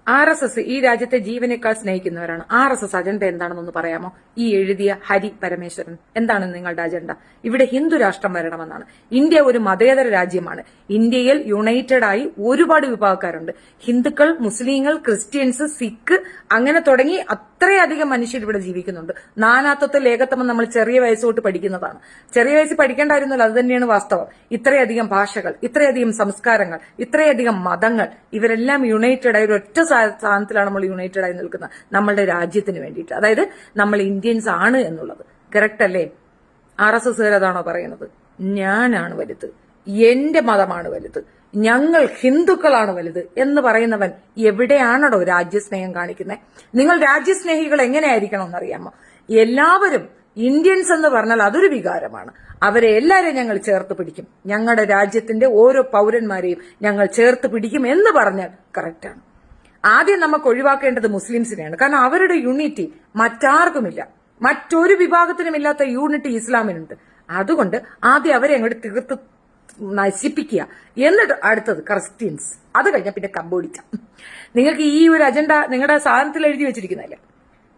RSS ഈ രാജ്യത്തെ ജീവനേക്കാൾ സ്നേഹിക്കുന്നവരാണ്. RSS agenda എന്താണെന്നൊന്ന് പറയാമോ? ഈ എഴുതിയ ഹരി പരമേശ്വരൻ എന്താണ് നിങ്ങളുടെ അജണ്ട? ഇവിടെ ഹിന്ദു രാഷ്ട്രം വരണമെന്നാണ്. ഇന്ത്യ ഒരു മതേതര രാജ്യമാണ്. ഇന്ത്യയിൽ യുണൈറ്റഡ് ആയി ഒരുപാട് വിഭാഗക്കാരുണ്ട്. ഹിന്ദുക്കൾ, മുസ്ലിങ്ങൾ, ക്രിസ്ത്യൻസ്, സിഖ് അങ്ങനെ തുടങ്ങി അത്രയധികം മനുഷ്യർ ഇവിടെ ജീവിക്കുന്നുണ്ട്. നാനാത്വത്തിൽ ഏകത്വം നമ്മൾ ചെറിയ വയസ്സ് തൊട്ട് പഠിക്കുന്നതാണ്. ചെറിയ വയസ്സിൽ പഠിക്കേണ്ടായിരുന്നല്ലോ, അത് തന്നെയാണ് വാസ്തവം. ഇത്രയധികം ഭാഷകൾ, ഇത്രയധികം സംസ്കാരങ്ങൾ, ഇത്രയധികം മതങ്ങൾ, ഇവരെല്ലാം യുണൈറ്റഡ് ആയി ഒരൊറ്റ സ്ഥാനത്തിലാണ് നമ്മൾ യുണൈറ്റഡ് ആയി നിൽക്കുന്നത് നമ്മളുടെ രാജ്യത്തിന് വേണ്ടിയിട്ട്. അതായത് നമ്മൾ ഇന്ത്യൻസ് ആണ് എന്നുള്ളത് കറക്റ്റ് അല്ലേ? RSS അതാണോ പറയുന്നത്? ഞാനാണ് വലുത്, എന്റെ മതമാണ് വലുത്, ഞങ്ങൾ ഹിന്ദുക്കളാണ് വലുത് എന്ന് പറയുന്നവൻ എവിടെയാണോ രാജ്യസ്നേഹം കാണിക്കുന്നത്? നിങ്ങൾ രാജ്യസ്നേഹികൾ എങ്ങനെയായിരിക്കണം എന്നറിയാമോ? എല്ലാവരും ഇന്ത്യൻസ് എന്ന് പറഞ്ഞാൽ അതൊരു വികാരമാണ്. അവരെ എല്ലാവരെയും ഞങ്ങൾ ചേർത്ത് പിടിക്കും, ഞങ്ങളുടെ രാജ്യത്തിന്റെ ഓരോ പൗരന്മാരെയും ഞങ്ങൾ ചേർത്ത് പിടിക്കും എന്ന് പറഞ്ഞാൽ കറക്റ്റാണ്. ആദ്യം നമുക്ക് ഒഴിവാക്കേണ്ടത് മുസ്ലിംസിനെയാണ്. കാരണം അവരുടെ യൂണിറ്റി മറ്റാർക്കുമില്ല, മറ്റൊരു വിഭാഗത്തിനുമില്ലാത്ത യൂണിറ്റി ഇസ്ലാമിനുണ്ട്. അതുകൊണ്ട് ആദ്യം അവരെ അങ്ങോട്ട് തീർത്ത് നശിപ്പിക്കുക. എന്നിട്ട് അടുത്തത് ക്രിസ്ത്യൻസ്, അത് കഴിഞ്ഞാൽ പിന്നെ കമ്പോഡിച്ച. നിങ്ങൾക്ക് ഈ ഒരു അജണ്ട നിങ്ങളുടെ സാധനത്തിൽ എഴുതി വെച്ചിരിക്കുന്നതല്ലേ?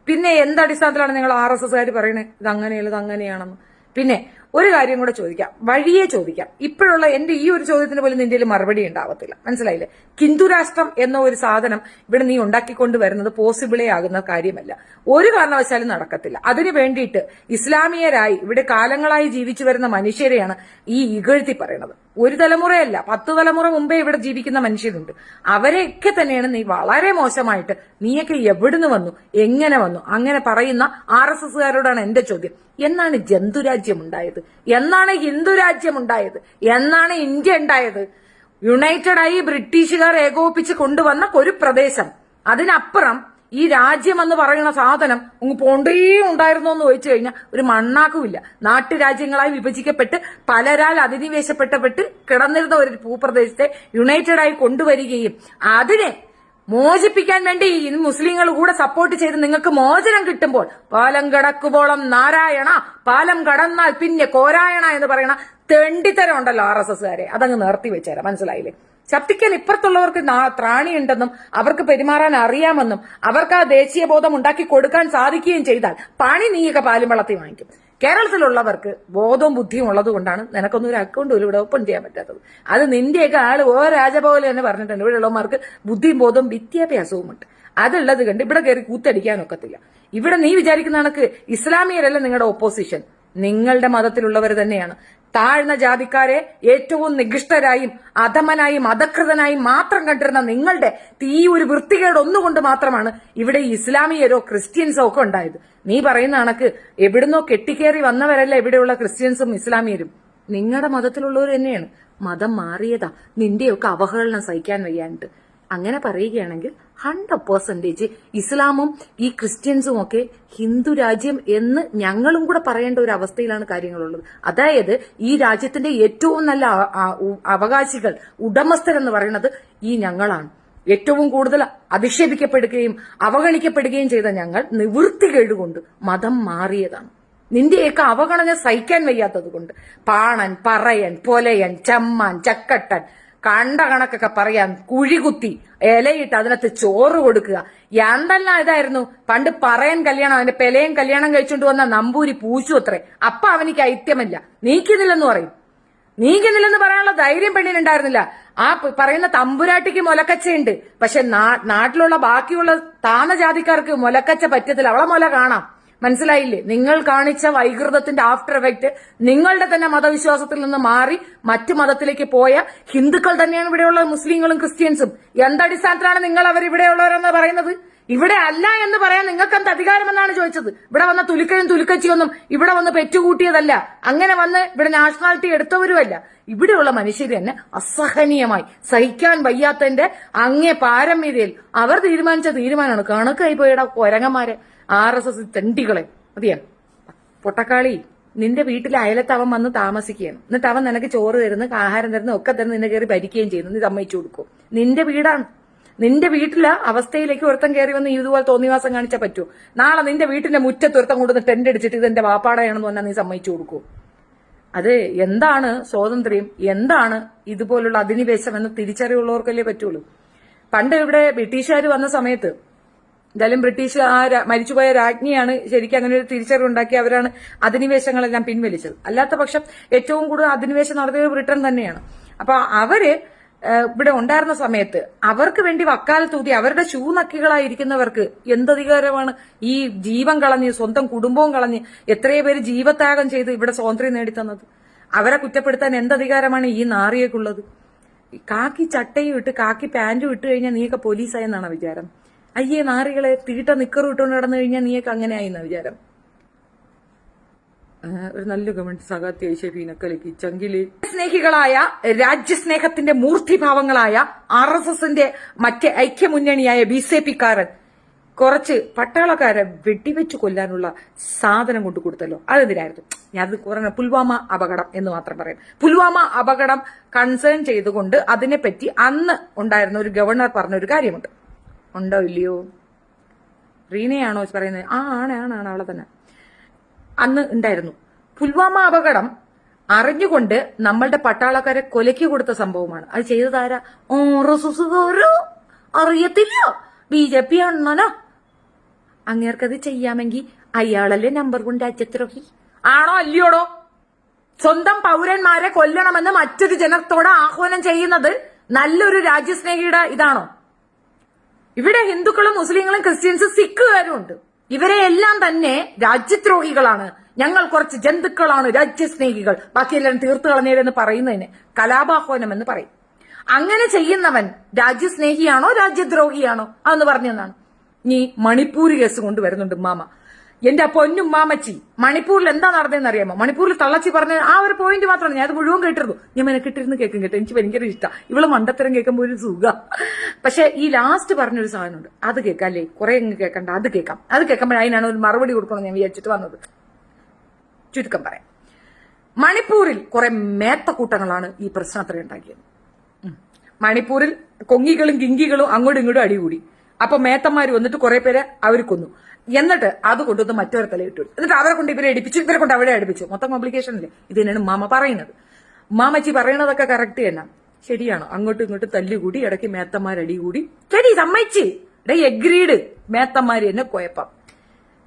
പിന്നെ എന്തടിസ്ഥാനത്തിലാണ് നിങ്ങൾ RSSകാർ പറയുന്നത് ഇതങ്ങനെയല്ല ഇതങ്ങനെയാണെന്ന്? പിന്നെ ഒരു കാര്യം കൂടെ ചോദിക്കാം, വഴിയെ ചോദിക്കാം. ഇപ്പോഴുള്ള എന്റെ ഈ ഒരു ചോദ്യത്തിന് പോലും നിന്റെ മറുപടി ഉണ്ടാവത്തില്ല, മനസ്സിലായില്ലേ? ഹിന്ദു രാഷ്ട്രം എന്ന ഒരു സാധനം ഇവിടെ നീ ഉണ്ടാക്കിക്കൊണ്ട് വരുന്നത് പോസിബിളേ ആകുന്ന കാര്യമല്ല, ഒരു കാരണവശാലും നടക്കത്തില്ല. അതിനു വേണ്ടിയിട്ട് ഇസ്ലാമിയരായി ഇവിടെ കാലങ്ങളായി ജീവിച്ചു വരുന്ന മനുഷ്യരെയാണ് ഈ ഇകഴ്ത്തി പറയുന്നത്. ഒരു തലമുറയല്ല, 10 തലമുറ മുമ്പേ ഇവിടെ ജീവിക്കുന്ന മനുഷ്യരുണ്ട്. അവരെയൊക്കെ തന്നെയാണ് നീ വളരെ മോശമായിട്ട്, നീയൊക്കെ എവിടുന്ന് വന്നു, എങ്ങനെ വന്നു അങ്ങനെ പറയുന്ന RSSകാരോടാണ് എന്റെ ചോദ്യം. എന്നാണ് ജന്തുരാജ്യം ഉണ്ടായത്? എന്നാണ് ഹിന്ദു രാജ്യം ഉണ്ടായത്? എന്നാണ് ഇന്ത്യ ഉണ്ടായത്? യുണൈറ്റഡ് ആയി ബ്രിട്ടീഷുകാർ ഏകോപിപ്പിച്ച് കൊണ്ടുവന്ന ഒരു പ്രദേശം. അതിനപ്പുറം ഈ രാജ്യം എന്ന് പറയുന്ന സാധനം പോണ്ടേ ഉണ്ടായിരുന്നോ എന്ന് ചോദിച്ചു കഴിഞ്ഞാൽ ഒരു മണ്ണാക്കുമില്ല. നാട്ടുരാജ്യങ്ങളായി വിഭജിക്കപ്പെട്ട് പലരാൽ അധിനിവേശപ്പെട്ട് കിടന്നിരുന്ന ഒരു ഭൂപ്രദേശത്തെ യുണൈറ്റഡ് ആയി കൊണ്ടുവരികയും അതിനെ മോചിപ്പിക്കാൻ വേണ്ടി മുസ്ലിങ്ങൾ കൂടെ സപ്പോർട്ട് ചെയ്ത് നിങ്ങൾക്ക് മോചനം കിട്ടുമ്പോൾ പാലം കടക്കുമ്പോളം നാരായണ, പാലം കടന്നാൽ പിന്നെ കോരായണ എന്ന് പറയണ തെണ്ടിത്തരം ഉണ്ടല്ലോ RSSകാരെ, അതങ്ങ് നിർത്തി വെച്ചേരാ, മനസ്സിലായില്ലേ? ശക്തിക്കാൻ ഇപ്പുറത്തുള്ളവർക്ക് ത്രാണിയുണ്ടെന്നും അവർക്ക് പെരുമാറാൻ അറിയാമെന്നും അവർക്ക് ആ ദേശീയ ബോധം ഉണ്ടാക്കി കൊടുക്കാൻ സാധിക്കുകയും ചെയ്താൽ പണി നീയൊക്കെ പാലും വെള്ളത്തിൽ വാങ്ങിക്കും. കേരളത്തിലുള്ളവർക്ക് ബോധവും ബുദ്ധിയും ഉള്ളത് കൊണ്ടാണ് നിനക്കൊന്നും ഒരു അക്കൗണ്ട് പോലും ഇവിടെ ഓപ്പൺ ചെയ്യാൻ പറ്റാത്തത്. അത് നിന്റെയൊക്കെ ആള് രാജഭവനിൽ തന്നെ പറഞ്ഞിട്ടുണ്ട്, ഇവിടെ ഉള്ളവർക്ക് ബുദ്ധിയും ബോധവും വിദ്യാഭ്യാസവും ഉണ്ട്. അതുള്ളത് കണ്ട് ഇവിടെ കയറി കൂത്തടിക്കാനൊക്കത്തില്ല. ഇവിടെ നീ വിചാരിക്കുന്ന കണക്ക് ഇസ്ലാമിയരല്ല നിങ്ങളുടെ ഓപ്പോസിഷൻ, നിങ്ങളുടെ മതത്തിലുള്ളവർ തന്നെയാണ്. താഴ്ന്ന ജാതിക്കാരെ ഏറ്റവും നികൃഷ്ടരായും അധമനായും അധകൃതനായും മാത്രം കണ്ടിരുന്ന നിങ്ങളുടെ ഈ ഒരു വൃത്തികേട് ഒന്നുകൊണ്ട് മാത്രമാണ് ഇവിടെ ഇസ്ലാമിയരോ ക്രിസ്ത്യൻസോ ഒക്കെ ഉണ്ടായത്. നീ പറയുന്ന കണക്ക് എവിടുന്നോ കെട്ടിക്കേറി വന്നവരല്ല ഇവിടെയുള്ള ക്രിസ്ത്യൻസും ഇസ്ലാമിയരും, നിങ്ങളുടെ മതത്തിലുള്ളവർ തന്നെയാണ്. മതം മാറിയതാ നിന്റെയൊക്കെ അവഹേളനം സഹിക്കാൻ വയ്യാനിട്ട്. അങ്ങനെ പറയുകയാണെങ്കിൽ 100% ഇസ്ലാമും ഈ ക്രിസ്ത്യൻസും ഒക്കെ ഹിന്ദു രാജ്യം എന്ന് ഞങ്ങളും കൂടെ പറയേണ്ട ഒരു അവസ്ഥയിലാണ് കാര്യങ്ങളുള്ളത്. അതായത് ഈ രാജ്യത്തിന്റെ ഏറ്റവും നല്ല അവകാശികൾ, ഉടമസ്ഥരെന്ന് പറയുന്നത് ഈ ഞങ്ങളാണ്. ഏറ്റവും കൂടുതൽ അധിക്ഷേപിക്കപ്പെടുകയും അവഗണിക്കപ്പെടുകയും ചെയ്ത ഞങ്ങൾ നിവൃത്തികേടുകൊണ്ട് മതം മാറിയതാണ്. നിന്റെയൊക്കെ അവഗണന സഹിക്കാൻ വയ്യാത്തത് കൊണ്ട് പാണൻ, പറയൻ, പൊലയൻ, ചമ്മാൻ, ചക്കട്ടൻ, കണ്ട കണക്കൊക്കെ പറയാൻ, കുഴികുത്തി ഇലയിട്ട് അതിനകത്ത് ചോറ് കൊടുക്കുക, എന്തെല്ലാം ഇതായിരുന്നു പണ്ട്. പറയൻ കല്യാണം, അവന്റെ പെലയൻ കല്യാണം കഴിച്ചുകൊണ്ട് വന്ന നമ്പൂരി പൂച്ചു അത്രേ. അപ്പൊ അവനിക്ക് ഐത്യമില്ല, നീക്കുന്നില്ലെന്ന് പറയും. നീക്കുന്നില്ലെന്ന് പറയാനുള്ള ധൈര്യം പെണ്ണിനുണ്ടായിരുന്നില്ല. ആ പറയുന്ന തമ്പുരാട്ടിക്ക് മുലക്കച്ചയുണ്ട്, പക്ഷെ നാട്ടിലുള്ള ബാക്കിയുള്ള താന്ന ജാതിക്കാർക്ക് മുലക്കച്ച പറ്റത്തില്ല. അവളെ മുല കാണാം, മനസ്സിലായില്ലേ? നിങ്ങൾ കാണിച്ച വൈകൃതത്തിന്റെ ആഫ്റ്റർ എഫക്ട് നിങ്ങളുടെ തന്നെ മതവിശ്വാസത്തിൽ നിന്ന് മാറി മറ്റു മതത്തിലേക്ക് പോയ ഹിന്ദുക്കൾ തന്നെയാണ് ഇവിടെയുള്ള മുസ്ലിങ്ങളും ക്രിസ്ത്യൻസും. എന്തടിസ്ഥാനത്തിലാണ് നിങ്ങൾ അവരിവിടെയുള്ളവരെന്ന് പറയുന്നത്? ഇവിടെ അല്ല എന്ന് പറയാൻ നിങ്ങൾക്ക് എന്ത് അധികാരമെന്നാണ് ചോദിച്ചത്? ഇവിടെ വന്ന തുലുക്കനും തുലുക്കച്ചിയൊന്നും ഇവിടെ വന്ന് പെറ്റുകൂട്ടിയതല്ല, അങ്ങനെ വന്ന് ഇവിടെ നാഷണാലിറ്റി എടുത്തവരുമല്ല. ഇവിടെയുള്ള മനുഷ്യർ തന്നെ അസഹനീയമായി സഹിക്കാൻ വയ്യാത്തതിന്റെ അങ്ങേ പാരമ്യതയിൽ അവർ തീരുമാനിച്ച തീരുമാനമാണ്. കണക്കായി പോയടാ കൊരങ്ങന്മാരെ, RSS തെണ്ടികളെ. മതിയാ പൊട്ടക്കാളി, നിന്റെ വീട്ടിലെ അയലത്ത് അവൻ വന്ന് താമസിക്കുകയാണ്, എന്നിട്ട് അവൻ നിനക്ക് ചോറ് തരുന്നു, ആഹാരം തരുന്നു, ഒക്കെ തരുന്നു, നിന്നെ കയറി ഭരിക്കുകയും ചെയ്യുന്നു. നീ സമ്മതിച്ചു കൊടുക്കും? നിന്റെ വീടാണ്. നിന്റെ വീട്ടിലെ അവസ്ഥയിലേക്ക് ഒരുത്തം കയറി വന്ന് ഇതുപോലെ തോന്നിവാസം കാണിച്ചാൽ പറ്റുമോ? നാളെ നിന്റെ വീട്ടിന്റെ മുറ്റത്ത് ഒരുത്തം കൊണ്ടുവന്ന് ടെന്റ് അടിച്ചിട്ട് ഇതെന്റെ വാപ്പാടയാണെന്ന് പറഞ്ഞാൽ നീ സമ്മതിച്ചു കൊടുക്കൂ? അത് എന്താണ് സ്വാതന്ത്ര്യം, എന്താണ് ഇതുപോലുള്ള അധിനിവേശം എന്ന് തിരിച്ചറിവുള്ളവർക്കല്ലേ പറ്റുള്ളൂ. പണ്ട് ഇവിടെ ബ്രിട്ടീഷുകാർ വന്ന സമയത്ത് എന്തായാലും ബ്രിട്ടീഷ് മരിച്ചുപോയ രാജ്ഞിയാണ് ശരിക്കും അങ്ങനെ ഒരു തിരിച്ചറിവുണ്ടാക്കി അവരാണ് അധിനിവേശങ്ങളെല്ലാം പിൻവലിച്ചത്. അല്ലാത്ത പക്ഷം ഏറ്റവും കൂടുതൽ അധിനിവേശം നടത്തിയത് ബ്രിട്ടൻ തന്നെയാണ്. അപ്പൊ അവര് ഇവിടെ ഉണ്ടായിരുന്ന സമയത്ത് അവർക്ക് വേണ്ടി വക്കാലത്തൂതി അവരുടെ ഷൂ നക്കികളായിരിക്കുന്നവർക്ക് എന്തധികാരമാണ് ഈ ജീവൻ കളഞ്ഞ് സ്വന്തം കുടുംബവും കളഞ്ഞ് എത്രയോ പേര് ജീവത്യാഗം ചെയ്ത് ഇവിടെ സ്വാതന്ത്ര്യം നേടിത്തന്നത്? അവരെ കുറ്റപ്പെടുത്താൻ എന്തധികാരമാണ് ഈ നാറിയേക്കുള്ളത്? കാക്കി ചട്ടയും ഇട്ട് കാക്കി പാന്റും ഇട്ട് കഴിഞ്ഞാൽ നീയൊക്കെ പോലീസായെന്നാണ് വിചാരം? അയ്യേ നാറികളെ, തീട്ട നിക്കറും ഇട്ടുകൊണ്ട് നടന്നു കഴിഞ്ഞാൽ നീയൊക്കെ അങ്ങനെ ആയിന്ന വിചാരം? ഒരു നല്ല കമന്റ് സഹാത്തി ഐഷഫീനക്കലക്ക് ചങ്കില്. സ്നേഹികളായ രാജ്യസ്നേഹത്തിന്റെ മൂർത്തിഭാവങ്ങളായ RSSന്റെ മറ്റേ ഐക്യമുന്നണിയായ BJPക്കാരൻ കുറച്ച് പട്ടാളക്കാരെ വെടിവെച്ച് കൊല്ലാനുള്ള സാധനം കൊണ്ടു കൊടുത്തല്ലോ. അതെന്തിനായിരുന്നു? ഞാനത് കുറഞ്ഞ പുൽവാമ അപകടം എന്ന് മാത്രം പറയാം. പുൽവാമ അപകടം കൺസേൺ ചെയ്തുകൊണ്ട് അതിനെപ്പറ്റി അന്ന് ഉണ്ടായിരുന്ന ഒരു ഗവർണർ പറഞ്ഞൊരു കാര്യമുണ്ട്. ഉണ്ടോ ഇല്ലയോ? റീനയാണോ പറയുന്നത്? ആണ് അവളെ തന്നെ. അന്ന് ഉണ്ടായിരുന്നു പുൽവാമ അപകടം അറിഞ്ഞുകൊണ്ട് നമ്മളുടെ പട്ടാളക്കാരെ കൊലയ്ക്ക് കൊടുത്ത സംഭവമാണ്. അത് ചെയ്തതാരാ? അറിയത്തില്ല, BJP അണ്ണനോ? അങ്ങേർക്കത് ചെയ്യാമെങ്കിൽ അയാളല്ലേ നമ്പർ കൊണ്ട് രാജ്യദ്രോഹി? ആണോ അല്ലയോടോ? സ്വന്തം പൗരന്മാരെ കൊല്ലണമെന്ന് മറ്റൊരു ജനത്തോട് ആഹ്വാനം ചെയ്യുന്നത് നല്ലൊരു രാജ്യസ്നേഹിയുടെ ഇതാണോ? ഇവിടെ ഹിന്ദുക്കളും മുസ്ലിങ്ങളും ക്രിസ്ത്യൻസും സിഖുകാരും ഉണ്ട്. ഇവരെ എല്ലാം തന്നെ രാജ്യദ്രോഹികളാണ്, ഞങ്ങൾ കുറച്ച് ജന്തുക്കളാണ്, രാജ്യസ്നേഹികൾ, ബാക്കിയെല്ലാം തീർത്തു കളഞ്ഞേരെന്ന് പറയുന്നതിന് കലാപാഹ്വാനം എന്ന് പറയും. അങ്ങനെ ചെയ്യുന്നവൻ രാജ്യസ്നേഹിയാണോ രാജ്യദ്രോഹിയാണോ? അതെന്ന് പറഞ്ഞെന്നാണ്. നീ മണിപ്പൂർ കേസ് കൊണ്ടുവരുന്നുണ്ട് മാമ. എന്റെ പൊന്നും മാമച്ചി, മണിപ്പൂരിൽ എന്താ നടന്നതെന്ന് അറിയാമോ? മണിപ്പൂരിൽ തള്ളച്ചി പറഞ്ഞ ആ ഒരു പോയിന്റ് മാത്രമാണ്. ഞാൻ അത് മുഴുവൻ കേട്ടിരുന്നു. ഞാൻ മെനക്കെട്ടിരുന്ന് കേൾക്കും കേട്ടോ. എനിക്ക് ഭയങ്കര ഇഷ്ടം. ഇവള് മണ്ടത്തരം കേൾക്കുമ്പോൾ ഒരു സുഖ. പക്ഷെ ഈ ലാസ്റ്റ് പറഞ്ഞൊരു സാധനമുണ്ട്, അത് കേൾക്കാം അല്ലേ? കുറെ അങ്ങ് കേൾക്കണ്ട, അത് കേൾക്കാം. അത് കേൾക്കുമ്പോൾ അതിനാണ് ഒരു മറുപടി കൊടുക്കണം ഞാൻ വിചാരിച്ചിട്ട് വന്നത്. ചുരുക്കം പറയാം, മണിപ്പൂരിൽ കുറെ മേത്തക്കൂട്ടങ്ങളാണ് ഈ പ്രശ്നത്തിന് ഉണ്ടാക്കിയത്. മണിപ്പൂരിൽ കൊങ്ങികളും ഗിങ്കികളും അങ്ങോട്ടും ഇങ്ങോട്ടും അടികൂടി. അപ്പൊ മേത്തന്മാര് വന്നിട്ട് കുറെ പേരെ അവർ കൊന്നു. എന്നിട്ട് അത് കൊണ്ടുവന്ന് മറ്റൊരു തലയിട്ടു. എന്നിട്ട് അവരെ കൊണ്ട് ഇവരെ അടിപ്പിച്ചു, ഇവരെ കൊണ്ട് അവിടെ അടിപ്പിച്ചു. മൊത്തം കോംപ്ലിക്കേഷൻ ഇല്ലേ? ഇത് തന്നെയാണ് മാമ പറയുന്നത്. മാമച്ചി പറയണതൊക്കെ കറക്റ്റ് തന്നെ, ശരിയാണ്. അങ്ങോട്ടും ഇങ്ങോട്ടും തല്ലുകൂടി, ഇടയ്ക്ക് മേത്തന്മാരടി കൂടി. ശരി, സമ്മതിച്ച് എഗ്രീഡ്. മേത്തന്മാര് തന്നെ കുഴപ്പം.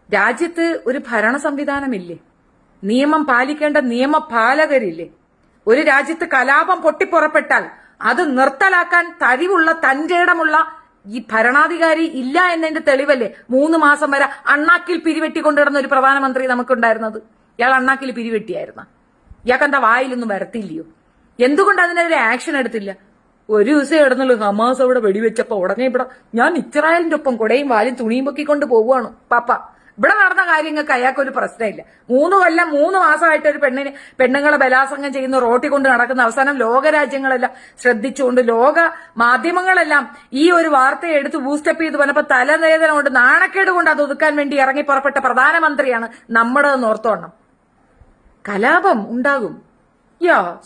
രാജ്യത്ത് ഒരു ഭരണ സംവിധാനമില്ലേ? നിയമം പാലിക്കേണ്ട നിയമപാലകരില്ലേ? ഒരു രാജ്യത്ത് കലാപം പൊട്ടിപ്പുറപ്പെട്ടാൽ അത് നിർത്തലാക്കാൻ കഴിവുള്ള തന്റേടമുള്ള ഈ ഭരണാധികാരി ഇല്ല എന്നതിന്റെ തെളിവല്ലേ 3 മാസം വരെ അണ്ണാക്കിൽ പിരിവെട്ടിക്കൊണ്ടിരുന്ന ഒരു പ്രധാനമന്ത്രി നമുക്കുണ്ടായിരുന്നത്? ഇയാൾ അണ്ണാക്കിൽ പിരിവെട്ടിയായിരുന്ന? ഇയാൾക്കെന്താ വായിലൊന്നും വരത്തില്ലയോ? എന്തുകൊണ്ട് അതിനെതിരെ ആക്ഷൻ എടുത്തില്ല? ഒരു ദിവസം ഇടന്നുള്ളൂ ഹമാസ് അവിടെ വെടിവെച്ചപ്പോ ഉടനെ ഇവിടെ ഞാൻ ഇസ്രായേലിന്റെ ഒപ്പം കൊടയും വാലും തുണിയും പൊക്കിക്കൊണ്ട് പോവുകയാണ് പാപ്പ. ഇവിടെ നടന്ന കാര്യങ്ങൾക്ക് അയാൾക്കൊരു പ്രശ്നമില്ല. 3 കൊല്ലം 3 മാസമായിട്ട് ഒരു പെണ്ണുങ്ങളെ ബലാത്സംഗം ചെയ്യുന്ന റോട്ടി കൊണ്ട് നടക്കുന്ന അവസാനം ലോകരാജ്യങ്ങളെല്ലാം ശ്രദ്ധിച്ചുകൊണ്ട് ലോക മാധ്യമങ്ങളെല്ലാം ഈ ഒരു വാർത്തയെ എടുത്ത് ബൂസ്റ്റപ്പ് ചെയ്ത് വന്നപ്പോ തലവേദന കൊണ്ട് നാണക്കേട് കൊണ്ട് അത് ഒതുക്കാൻ വേണ്ടി ഇറങ്ങി പുറപ്പെട്ട പ്രധാനമന്ത്രിയാണ് നമ്മുടെ ഓർത്തോണം. കലാപം ഉണ്ടാകും,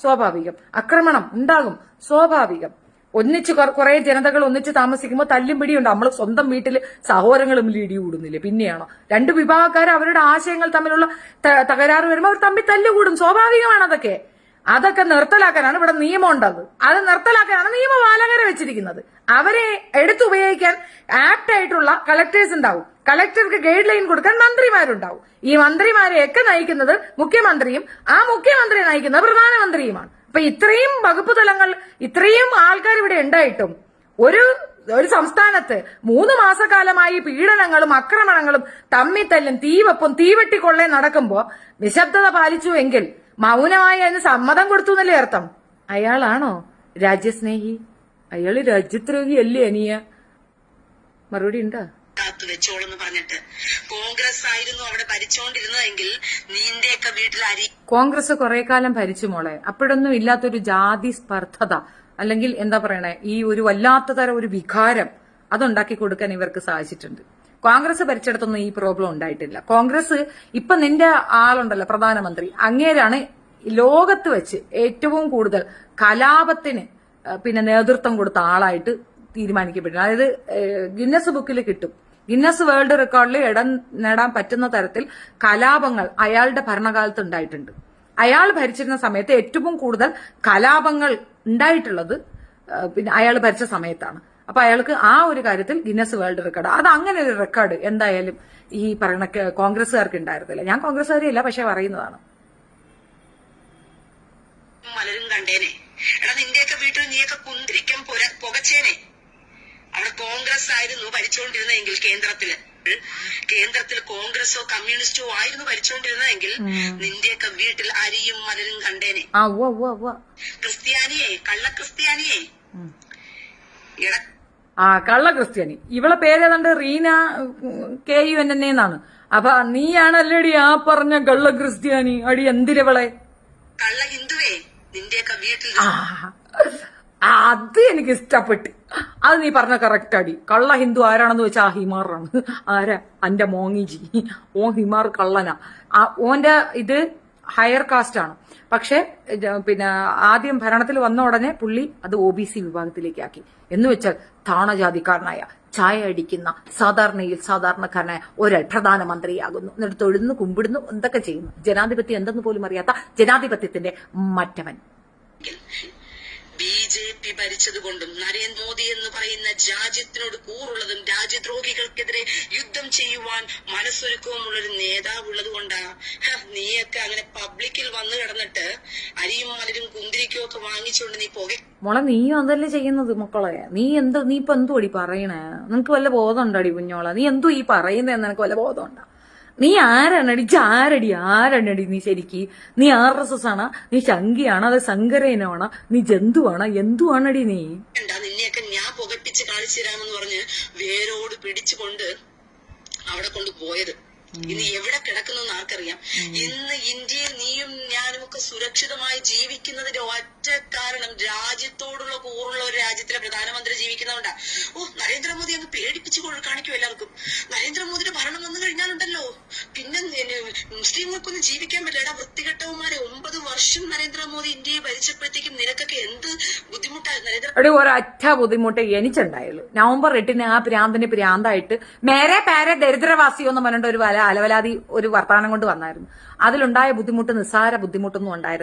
സ്വാഭാവികം. ആക്രമണം ഉണ്ടാകും, സ്വാഭാവികം. ഒന്നിച്ച് കുറെ ജനതകൾ ഒന്നിച്ച് താമസിക്കുമ്പോൾ തല്ലും പിടിയുണ്ട്. നമ്മൾ സ്വന്തം വീട്ടിൽ സഹോദരങ്ങളും ഇടി കൂടുന്നില്ലേ? പിന്നെയാണോ? 2 വിഭാഗക്കാർ അവരുടെ ആശയങ്ങൾ തമ്മിലുള്ള തകരാറ് വരുമ്പോൾ അവർ തമ്മിൽ തല്ലുകൂടും, സ്വാഭാവികമാണ്. അതൊക്കെ നിർത്തലാക്കാനാണ് ഇവിടെ നിയമം ഉണ്ടത്. അത് നിർത്തലാക്കാനാണ് നിയമപാലകരെ വെച്ചിരിക്കുന്നത്. അവരെ എടുത്തുപയോഗിക്കാൻ ആപ്റ്റ് ആയിട്ടുള്ള കളക്ടേഴ്സ് ഉണ്ടാവും. കളക്ടർക്ക് ഗൈഡ് ലൈൻ കൊടുക്കാൻ മന്ത്രിമാരുണ്ടാവും. ഈ മന്ത്രിമാരെയൊക്കെ നയിക്കുന്നത് മുഖ്യമന്ത്രിയും ആ മുഖ്യമന്ത്രിയെ നയിക്കുന്നത് പ്രധാനമന്ത്രിയുമാണ്. അപ്പൊ ഇത്രയും വകുപ്പ് തലങ്ങൾ, ഇത്രയും ആൾക്കാർ ഇവിടെ ഉണ്ടായിട്ടും ഒരു സംസ്ഥാനത്ത് 3 മാസക്കാലമായി പീഡനങ്ങളും ആക്രമണങ്ങളും തമ്മിത്തല്ലും തീവെപ്പും തീവെട്ടിക്കൊള്ളയും നടക്കുമ്പോ നിശബ്ദത പാലിച്ചു എങ്കിൽ മൗനമായി അതിന് സമ്മതം കൊടുത്തു എന്നല്ലേ അർത്ഥം? അയാളാണോ രാജ്യസ്നേഹി? അയാള് രാജ്യദ്രോഹി അല്ലേ അനിയ? മറുപടി ഉണ്ടാ? വെച്ചോളെന്ന് പറഞ്ഞിട്ട് കോൺഗ്രസ് ആയിരുന്നു അവിടെ ഭരിച്ചുകൊണ്ടിരുന്നതെങ്കിൽ നിന്റെയൊക്കെ വീട്ടിൽ കോൺഗ്രസ് കുറെ കാലം ഭരിച്ചു മോളെ. അപ്പോഴൊന്നും ഇല്ലാത്തൊരു ജാതി സ്പർദ്ധത അല്ലെങ്കിൽ എന്താ പറയണേ, ഈ ഒരു വല്ലാത്ത തരം ഒരു വികാരം അതുണ്ടാക്കി കൊടുക്കാൻ ഇവർക്ക് സാധിച്ചിട്ടുണ്ട്. കോൺഗ്രസ് ഭരിച്ചിടത്തൊന്നും ഈ പ്രോബ്ലം ഉണ്ടായിട്ടില്ല. കോൺഗ്രസ് ഇപ്പൊ നിന്റെ ആളുണ്ടല്ലോ പ്രധാനമന്ത്രി, അങ്ങേരാണ് ലോകത്ത് വെച്ച് ഏറ്റവും കൂടുതൽ കലാപത്തിന് പിന്നെ നേതൃത്വം കൊടുത്ത ആളായിട്ട് തീരുമാനിക്കപ്പെട്ടു. അതായത് ഗിന്നസ് ബുക്കിൽ കിട്ടും. ഗിന്നസ് വേൾഡ് റെക്കോർഡിൽ ഇടം നേടാൻ പറ്റുന്ന തരത്തിൽ കലാപങ്ങൾ അയാളുടെ ഭരണകാലത്ത് ഉണ്ടായിട്ടുണ്ട്. അയാൾ ഭരിച്ചിരുന്ന സമയത്ത് ഏറ്റവും കൂടുതൽ കലാപങ്ങൾ ഉണ്ടായിട്ടുള്ളത് പിന്നെ അയാൾ ഭരിച്ച സമയത്താണ്. അപ്പൊ അയാൾക്ക് ആ ഒരു കാര്യത്തിൽ ഗിന്നസ് വേൾഡ് റെക്കോർഡ്, അത് അങ്ങനെ ഒരു റെക്കോർഡ് എന്തായാലും ഈ പറയുന്ന കോൺഗ്രസ്സുകാർക്ക് ഉണ്ടായിരുന്നില്ല. ഞാൻ കോൺഗ്രസ്സുകാരിയല്ല, പക്ഷെ പറയുന്നതാണ്. മലരും കണ്ടേനെ. എടാ നിന്റെയൊക്കെ വീട്ടിൽ നീയൊക്കെ കുന്തിരിക്കം പുകച്ചേനെ. അവിടെ കോൺഗ്രസ് ആയിരുന്നു ഭരിച്ചുകൊണ്ടിരുന്നെങ്കിൽ കേന്ദ്രത്തിൽ കോൺഗ്രസോ കമ്മ്യൂണിസ്റ്റോ ആയിരുന്നു ഭരിച്ചുകൊണ്ടിരുന്നതെങ്കിൽ നിന്റെയൊക്കെ വീട്ടിൽ അരിയും മലരും കണ്ടേനെ. ക്രിസ്ത്യാനിയെ, കള്ള ക്രിസ്ത്യാനിയെ, കള്ള ക്രിസ്ത്യാനി. ഇവളെ പേരേതാണ്ട് റീന KUNN എന്നാണ്. അപ്പൊ നീയാണല്ലേടി ആ പറഞ്ഞ കള്ള ക്രിസ്ത്യാനി. അടി എന്തിരവളെ കള്ള ഹിന്ദുവേ, നിന്റെയൊക്കെ വീട്ടിൽ അത് എനിക്ക് ഇഷ്ടപ്പെട്ട്. അത് നീ പറഞ്ഞ കറക്റ്റ് അടി. കള്ള ഹിന്ദു ആരാണെന്ന് വെച്ചാൽ ആ ഹിമാറാണ്. ആരാ? അന്റെ മോങ്ങിജി. ഓൻ ഹിമാർ കള്ളനാ. ഓന്റെ ഇത് ഹയർ കാസ്റ്റ് ആണ്. പക്ഷെ പിന്നെ ആദ്യം ഭരണത്തിൽ വന്ന ഉടനെ പുള്ളി അത് OBC വിഭാഗത്തിലേക്ക് ആക്കി. എന്ന് വെച്ചാൽ താണജാതിക്കാരനായ ചായ അടിക്കുന്ന സാധാരണയിൽ സാധാരണക്കാരനായ ഒരു പ്രധാനമന്ത്രിയാകുന്നു. എന്നിട്ട് തൊഴുന്നു കുമ്പിടുന്നു, എന്തൊക്കെ ചെയ്യുന്നു. ജനാധിപത്യം എന്തെന്ന് പോലും അറിയാത്ത ജനാധിപത്യത്തിന്റെ മറ്റവൻ. BJP ഭരിച്ചതുകൊണ്ടും നരേന്ദ്രമോദി എന്ന് പറയുന്ന രാജ്യത്തിനോട് കൂറുള്ളതും രാജ്യദ്രോഹികൾക്കെതിരെ യുദ്ധം ചെയ്യുവാൻ മനസ്സൊരുക്കവുമുള്ളൊരു നേതാവ് ഉള്ളത് കൊണ്ടാ നീയൊക്കെ അങ്ങനെ പബ്ലിക്കിൽ വന്നു കിടന്നിട്ട് അരിയും മലരും കുന്തിരിക്കും ഒക്കെ വാങ്ങിച്ചുകൊണ്ട് നീ മോളെ നീയും അതല്ലേ ചെയ്യുന്നത് മക്കളെ. നീ ഇപ്പൊ എന്തുവാടി പറയണേ? നിനക്ക് വല്ല ബോധം ഉണ്ടോടി കുഞ്ഞോളെ? നീ എന്തോ ഈ പറയുന്നതെന്ന് നിനക്ക് വല്ല ബോധം ഉണ്ടാ? നീ ആരാണടി നീ ശരിക്ക്? നീ RSS ആണോ? നീ ശങ്കിയാണോ? അത് ശങ്കരേനാണോ? നീ ജന്തുവാണോ? എന്തുവാണടി നീ? നിന്നെയൊക്കെ ഞാൻ പുകപ്പിച്ച് കാണിച്ചു തരാമെന്ന് പറഞ്ഞ് വേരോട് പിടിച്ചുകൊണ്ട് അവിടെ കൊണ്ടുപോയത് ഇന്ന് എവിടെ കിടക്കുന്നു ആർക്കറിയാം. ഇന്ന് ഇന്ത്യയിൽ നീയും ഞാനും ഒക്കെ സുരക്ഷിതമായി ജീവിക്കുന്നതിന്റെ ഒറ്റ കാരണം രാജ്യത്തോടുള്ള കൂറുള്ള ഒരു രാജ്യത്തിലെ പ്രധാനമന്ത്രി ജീവിക്കുന്നതുകൊണ്ടാ. നരേന്ദ്രമോദി അങ്ങ് പേടിപ്പിച്ചു കാണിക്കും എല്ലാവർക്കും. നരേന്ദ്രമോദിയുടെ ഭരണം വന്നു കഴിഞ്ഞാലുണ്ടല്ലോ പിന്നെ മുസ്ലിങ്ങൾക്കൊന്നും ജീവിക്കാൻ പറ്റില്ല. വൃത്തികെട്ടവന്മാരെ 9 വർഷം നരേന്ദ്രമോദി ഇന്ത്യയെ ഭരിച്ചപ്പോഴത്തേക്കും നിനക്കൊക്കെ എന്ത് ബുദ്ധിമുട്ടായിരുന്നു. ഒരൊറ്റ ബുദ്ധിമുട്ട് എനിക്കുണ്ടായുള്ളൂ. നവംബർ 8 ആ ഭ്രാന്തിന് ഭ്രാന്തായിട്ട് മേരെ പേരെ ദരിദ്രവാസിയോ എന്ന് പറഞ്ഞിട്ട് ഒരു അലവലാതി ഒരു വർത്തമാനം കൊണ്ട് വന്നായിരുന്നു. അതിലുണ്ടായ ബുദ്ധിമുട്ട് നിസ്സാര ബുദ്ധിമുട്ടൊന്നും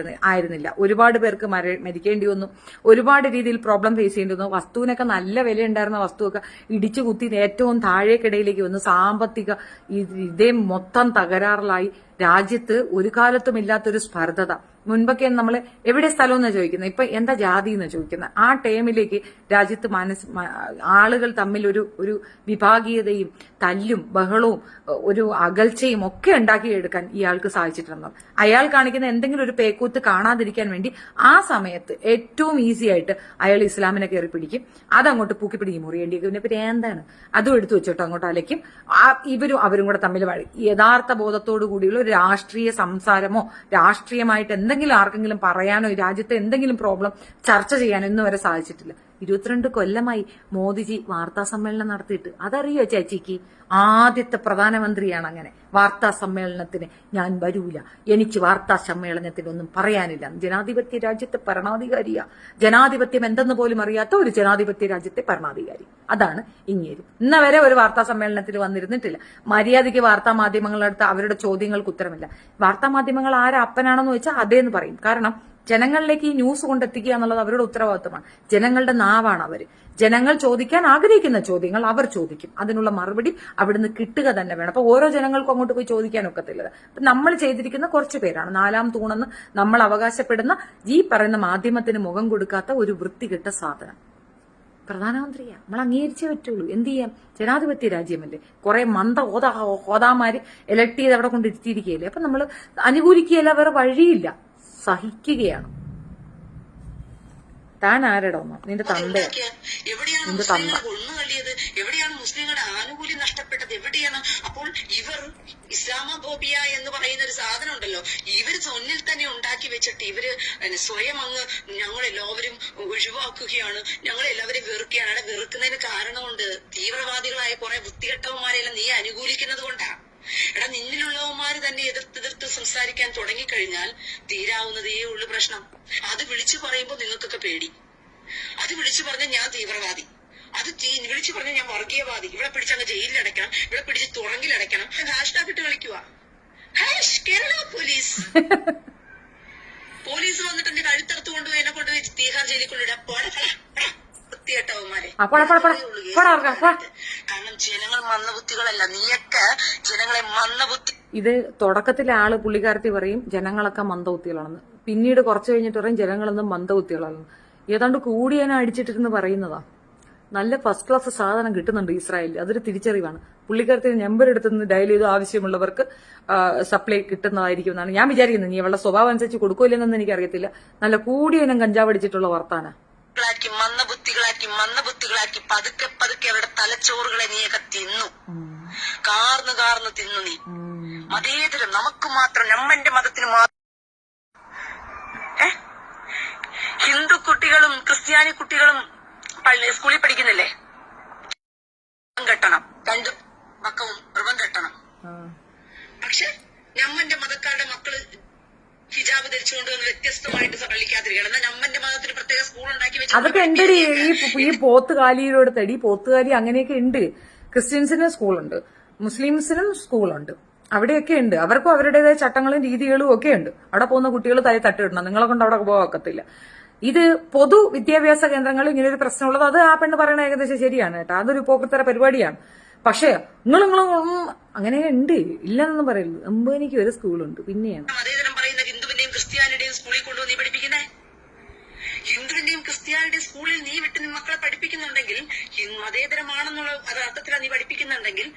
ആയിരുന്നില്ല. ഒരുപാട് പേർക്ക് മരിക്കേണ്ടി വന്നു. ഒരുപാട് രീതിയിൽ പ്രോബ്ലം ഫേസ് ചെയ്യേണ്ടി വന്നു. വസ്തുവിനൊക്കെ നല്ല വില ഉണ്ടായിരുന്ന വസ്തുവൊക്കെ ഇടിച്ചു കുത്തി ഏറ്റവും താഴേക്കിടയിലേക്ക് വന്നു. സാമ്പത്തിക ഇതേ മൊത്തം തകരാറിലായി. രാജ്യത്ത് ഒരു കാലത്തും ഇല്ലാത്തൊരു സ്പർദ്ധത. മുൻപൊക്കെ നമ്മൾ എവിടെ സ്ഥലം എന്നാ ചോദിക്കുന്നത്, ഇപ്പൊ എന്താ ജാതി എന്ന് ചോദിക്കുന്നത്. ആ ടൈമിലേക്ക് രാജ്യത്ത് ആളുകൾ തമ്മിൽ ഒരു വിഭാഗീയതയും തല്ലും ബഹളവും ഒരു അകൽച്ചയും ഒക്കെ ഉണ്ടാക്കിയെടുക്കാൻ ഇയാൾക്ക് സാധിച്ചിട്ടുണ്ട്. അയാൾ കാണിക്കുന്ന എന്തെങ്കിലും ഒരു പേക്കൂത്ത് കാണാതിരിക്കാൻ വേണ്ടി ആ സമയത്ത് ഏറ്റവും ഈസി ആയിട്ട് അയാൾ ഇസ്ലാമിനെ കയറി പിടിക്കും. അതങ്ങോട്ട് പൂക്കിപ്പിടിക്കും. മുറിയേണ്ടി പിന്നെ എന്താണ് അതും എടുത്തു വെച്ചോട്ടോ അങ്ങോട്ട് അലയ്ക്കും. അവരും കൂടെ തമ്മിൽ യഥാർത്ഥ ബോധത്തോടു കൂടിയുള്ള ഒരു രാഷ്ട്രീയ സംസാരമോ രാഷ്ട്രീയമായിട്ട് എന്തെങ്കിലും ആർക്കെങ്കിലും പറയാനോ ഈ രാജ്യത്തെ എന്തെങ്കിലും പ്രോബ്ലം ചർച്ച ചെയ്യാനോ ഇന്ന് വരെ സാധിച്ചിട്ടില്ല. 22 കൊല്ലമായി മോദിജി വാർത്താ സമ്മേളനം നടത്തിയിട്ട്. അതറിയോ ചേച്ചിക്ക്? ആദ്യത്തെ പ്രധാനമന്ത്രിയാണ് അങ്ങനെ വാർത്താ സമ്മേളനത്തിന് ഞാൻ വരൂല, എനിക്ക് വാർത്താ സമ്മേളനത്തിനൊന്നും പറയാനില്ല. ജനാധിപത്യ രാജ്യത്തെ ഭരണാധികാരിയാ. ജനാധിപത്യം എന്തെന്ന് പോലും അറിയാത്ത ഒരു ജനാധിപത്യ രാജ്യത്തെ ഭരണാധികാരി. അതാണ് ഇങ്ങേര്. ഇന്ന വരെ ഒരു വാർത്താ സമ്മേളനത്തിൽ വന്നിരുന്നിട്ടില്ല. മര്യാദയ്ക്ക് വാർത്താ മാധ്യമങ്ങളെടുത്ത് അവരുടെ ചോദ്യങ്ങൾക്ക് ഉത്തരമില്ല. വാർത്താ മാധ്യമങ്ങൾ ആരാ അപ്പനാണെന്ന് വെച്ചാൽ അതേന്ന് പറയും. കാരണം ജനങ്ങളിലേക്ക് ഈ ന്യൂസ് കൊണ്ടെത്തിക്കുക എന്നുള്ളത് അവരുടെ ഉത്തരവാദിത്വമാണ്. ജനങ്ങളുടെ നാവാണ് അവര്. ജനങ്ങൾ ചോദിക്കാൻ ആഗ്രഹിക്കുന്ന ചോദ്യങ്ങൾ അവർ ചോദിക്കും. അതിനുള്ള മറുപടി അവിടുന്ന് കിട്ടുക തന്നെ വേണം. അപ്പൊ ഓരോ ജനങ്ങൾക്കും അങ്ങോട്ട് പോയി ചോദിക്കാൻ ഒക്കത്തില്ല. അപ്പൊ നമ്മൾ ചെയ്തിരിക്കുന്ന കുറച്ചു പേരാണ് 4ാം തൂണെന്ന് നമ്മൾ അവകാശപ്പെടുന്ന ഈ പറയുന്ന മാധ്യമത്തിന് മുഖം കൊടുക്കാത്ത ഒരു വൃത്തികെട്ട സാധനം പ്രധാനമന്ത്രിയാ. നമ്മൾ അംഗീകരിച്ചേ പറ്റുള്ളൂ. എന്ത് ചെയ്യാം? ജനാധിപത്യ രാജ്യമല്ലേ. കുറെ ഹോതാമാര് എലക്ട് ചെയ്ത് അവിടെ കൊണ്ടിരുത്തിയിരിക്കുകയല്ലേ. അപ്പൊ നമ്മൾ അനുകൂലിക്കുകയല്ല, വേറെ വഴിയില്ല. സഹിക്കുകയാണ്. താൻ ആരടോ? നിന്റെ തന്ത. നിന്റെ തന്ത എവിടെയാണ് മുസ്ലിങ്ങളുടെ ആനുകൂല്യം നഷ്ടപ്പെട്ടത്? എവിടെയാണ്? അപ്പോൾ ഇവർ ഇസ്ലാമോഫോബിയ എന്ന് പറയുന്ന ഒരു സാധനം ഉണ്ടല്ലോ, ഇവർ സ്വന്നിൽ തന്നെ ഉണ്ടാക്കി വെച്ചിട്ട് ഇവര് സ്വയം അങ്ങ് ഞങ്ങളെല്ലാവരും ഒഴിവാക്കുകയാണ്, ഞങ്ങളെല്ലാവരും വെറുക്കുകയാണ്. അവിടെ വെറുക്കുന്നതിന് കാരണമുണ്ട്. തീവ്രവാദികളായ കുറെ വൃത്തികെട്ടവന്മാരെല്ലാം നീ അനുകൂലിക്കുന്നത് കൊണ്ടാ. എടാ നിന്നിലുള്ളവന്മാര് തന്നെ എതിർത്ത് സംസാരിക്കാൻ തുടങ്ങിക്കഴിഞ്ഞാൽ തീരാവുന്നതേ ഉള്ളു പ്രശ്നം. അത് വിളിച്ചു പറയുമ്പോ നിങ്ങൾക്കൊക്കെ പേടി. അത് വിളിച്ചു പറഞ്ഞ ഞാൻ തീവ്രവാദി, അത് വിളിച്ചു പറഞ്ഞ ഞാൻ വർഗീയവാദി, ഇവിടെ പിടിച്ചങ്ങ് ജയിലിലടയ്ക്കണം, ഇവിടെ പിടിച്ച് തുറങ്കിലടയ്ക്കണം, ഹാഷ്ടാഗ് ഇട്ട് കളിക്കുക. കേരള പോലീസ് പോലീസ് വന്നിട്ട് എന്റെ കഴുത്തറുത്ത് കൊണ്ടുപോയി എന്നെ കൊണ്ടുപോയി തീഹാർ ജയിലിൽ കൊണ്ടിടാം. വൃത്തികെട്ടവന്മാരെ. കാരണം ജനങ്ങൾ മന്ദബുദ്ധികളല്ല, നീയൊക്കെ ജനങ്ങളെ മന്ദബുദ്ധി. ഇത് തുടക്കത്തിലെ ആള് പുള്ളിക്കാരത്തി പറയും ജനങ്ങളൊക്കെ മന്ദബുദ്ധികളാണെന്ന്, പിന്നീട് കുറച്ച് കഴിഞ്ഞിട്ട് പറയും ജനങ്ങളൊന്നും മന്ദബുദ്ധികളാണെന്ന്. ഏതാണ്ട് കൂടിയനെ അടിച്ചിട്ടിരുന്ന് പറയുന്നതാ. നല്ല ഫസ്റ്റ് ക്ലാസ് സാധനം കിട്ടുന്നുണ്ട് ഇസ്രായേലിൽ, അതൊരു തിരിച്ചറിവാണ്. പുള്ളിക്കാരത്തി നമ്പർ എടുത്തുനിന്ന് ഡയൽ ചെയ്ത് ആവശ്യമുള്ളവർക്ക് സപ്ലൈ കിട്ടുന്നതായിരിക്കും എന്നാണ് ഞാൻ വിചാരിക്കുന്നത്. നീ അവളുടെ സ്വഭാവം അനുസരിച്ച് കൊടുക്കൂലെന്നൊന്നും എനിക്കറിയത്തില്ല. നല്ല കൂടിയനം കഞ്ചാവ് അടിച്ചിട്ടുള്ള വർത്താന. മന്ദബുദ്ധികളാക്കി പതുക്കെ പതുക്കെ അവരുടെ തലച്ചോറുകളെ നീയൊക്കെ തിന്നു, കാർന്ന് തിന്നു നീ. മതേതരം നമുക്ക് മാത്രം, നമ്മന്റെ മതത്തിന് മാത്രം. ഹിന്ദു കുട്ടികളും ക്രിസ്ത്യാനി കുട്ടികളും സ്കൂളിൽ പഠിക്കുന്നില്ലേ? കെട്ടണം, രണ്ടു പക്കവും റിബൺ കെട്ടണം. പക്ഷെ നമ്മന്റെ മതക്കാരുടെ മക്കള് ഹിജാബ് ധരിച്ചുകൊണ്ട് വ്യത്യസ്തമായിട്ട് പള്ളിക്കാതിരിക്കണം. എന്നാൽ നമ്മന്റെ മതത്തിന് പ്രത്യേക സ്കൂൾ ഉണ്ടാക്കി വെച്ചു. അതൊക്കെ ഉണ്ടടി ഈ പോത്തുകാലിയോടത്തടി. പോത്തുകാലി അങ്ങനെയൊക്കെ ഉണ്ട്. ക്രിസ്ത്യൻസിനും സ്കൂളുണ്ട്, മുസ്ലിംസിനും സ്കൂളുണ്ട്, അവിടെയൊക്കെ ഉണ്ട്. അവർക്കും അവരുടേതായ ചട്ടങ്ങളും രീതികളും ഒക്കെ ഉണ്ട്. അവിടെ പോകുന്ന കുട്ടികൾ തലയിൽ തട്ടിടണം, നിങ്ങളെ കൊണ്ട് അവിടെ പോകാക്കത്തില്ല. ഇത് പൊതു വിദ്യാഭ്യാസ കേന്ദ്രങ്ങളിൽ ഇങ്ങനെ ഒരു പ്രശ്നമുള്ളത് അത് ആ പെണ്ണ് പറയണ ഏകദേശം ശരിയാണ് കേട്ടോ. അതൊരു പോക്കത്തര പരിപാടിയാണ്. പക്ഷെ നിങ്ങളും അങ്ങനെ ഉണ്ട്, ഇല്ലെന്നൊന്നും പറയരുത്. എനിക്ക് ഒരു സ്കൂളുണ്ട്. പിന്നെയാണ് മതേതരം പറയുന്ന ഹിന്ദുവിന്റെയും ക്രിസ്ത്യാനിയുടെയും സ്കൂളിൽ കൊണ്ടുവന്ന് നീ പഠിപ്പിക്കുന്നേ. ഹിന്ദുവിന്റെയും ക്രിസ്ത്യാനിയുടെയും സ്കൂളിൽ നീ വിട്ട് നീ മക്കളെ പഠിപ്പിക്കുന്നുണ്ടെങ്കിൽ, മതേതരമാണെന്നുള്ള അർത്ഥത്തിലാണ് നീ പഠിപ്പിക്കുന്നുണ്ടെങ്കിൽ,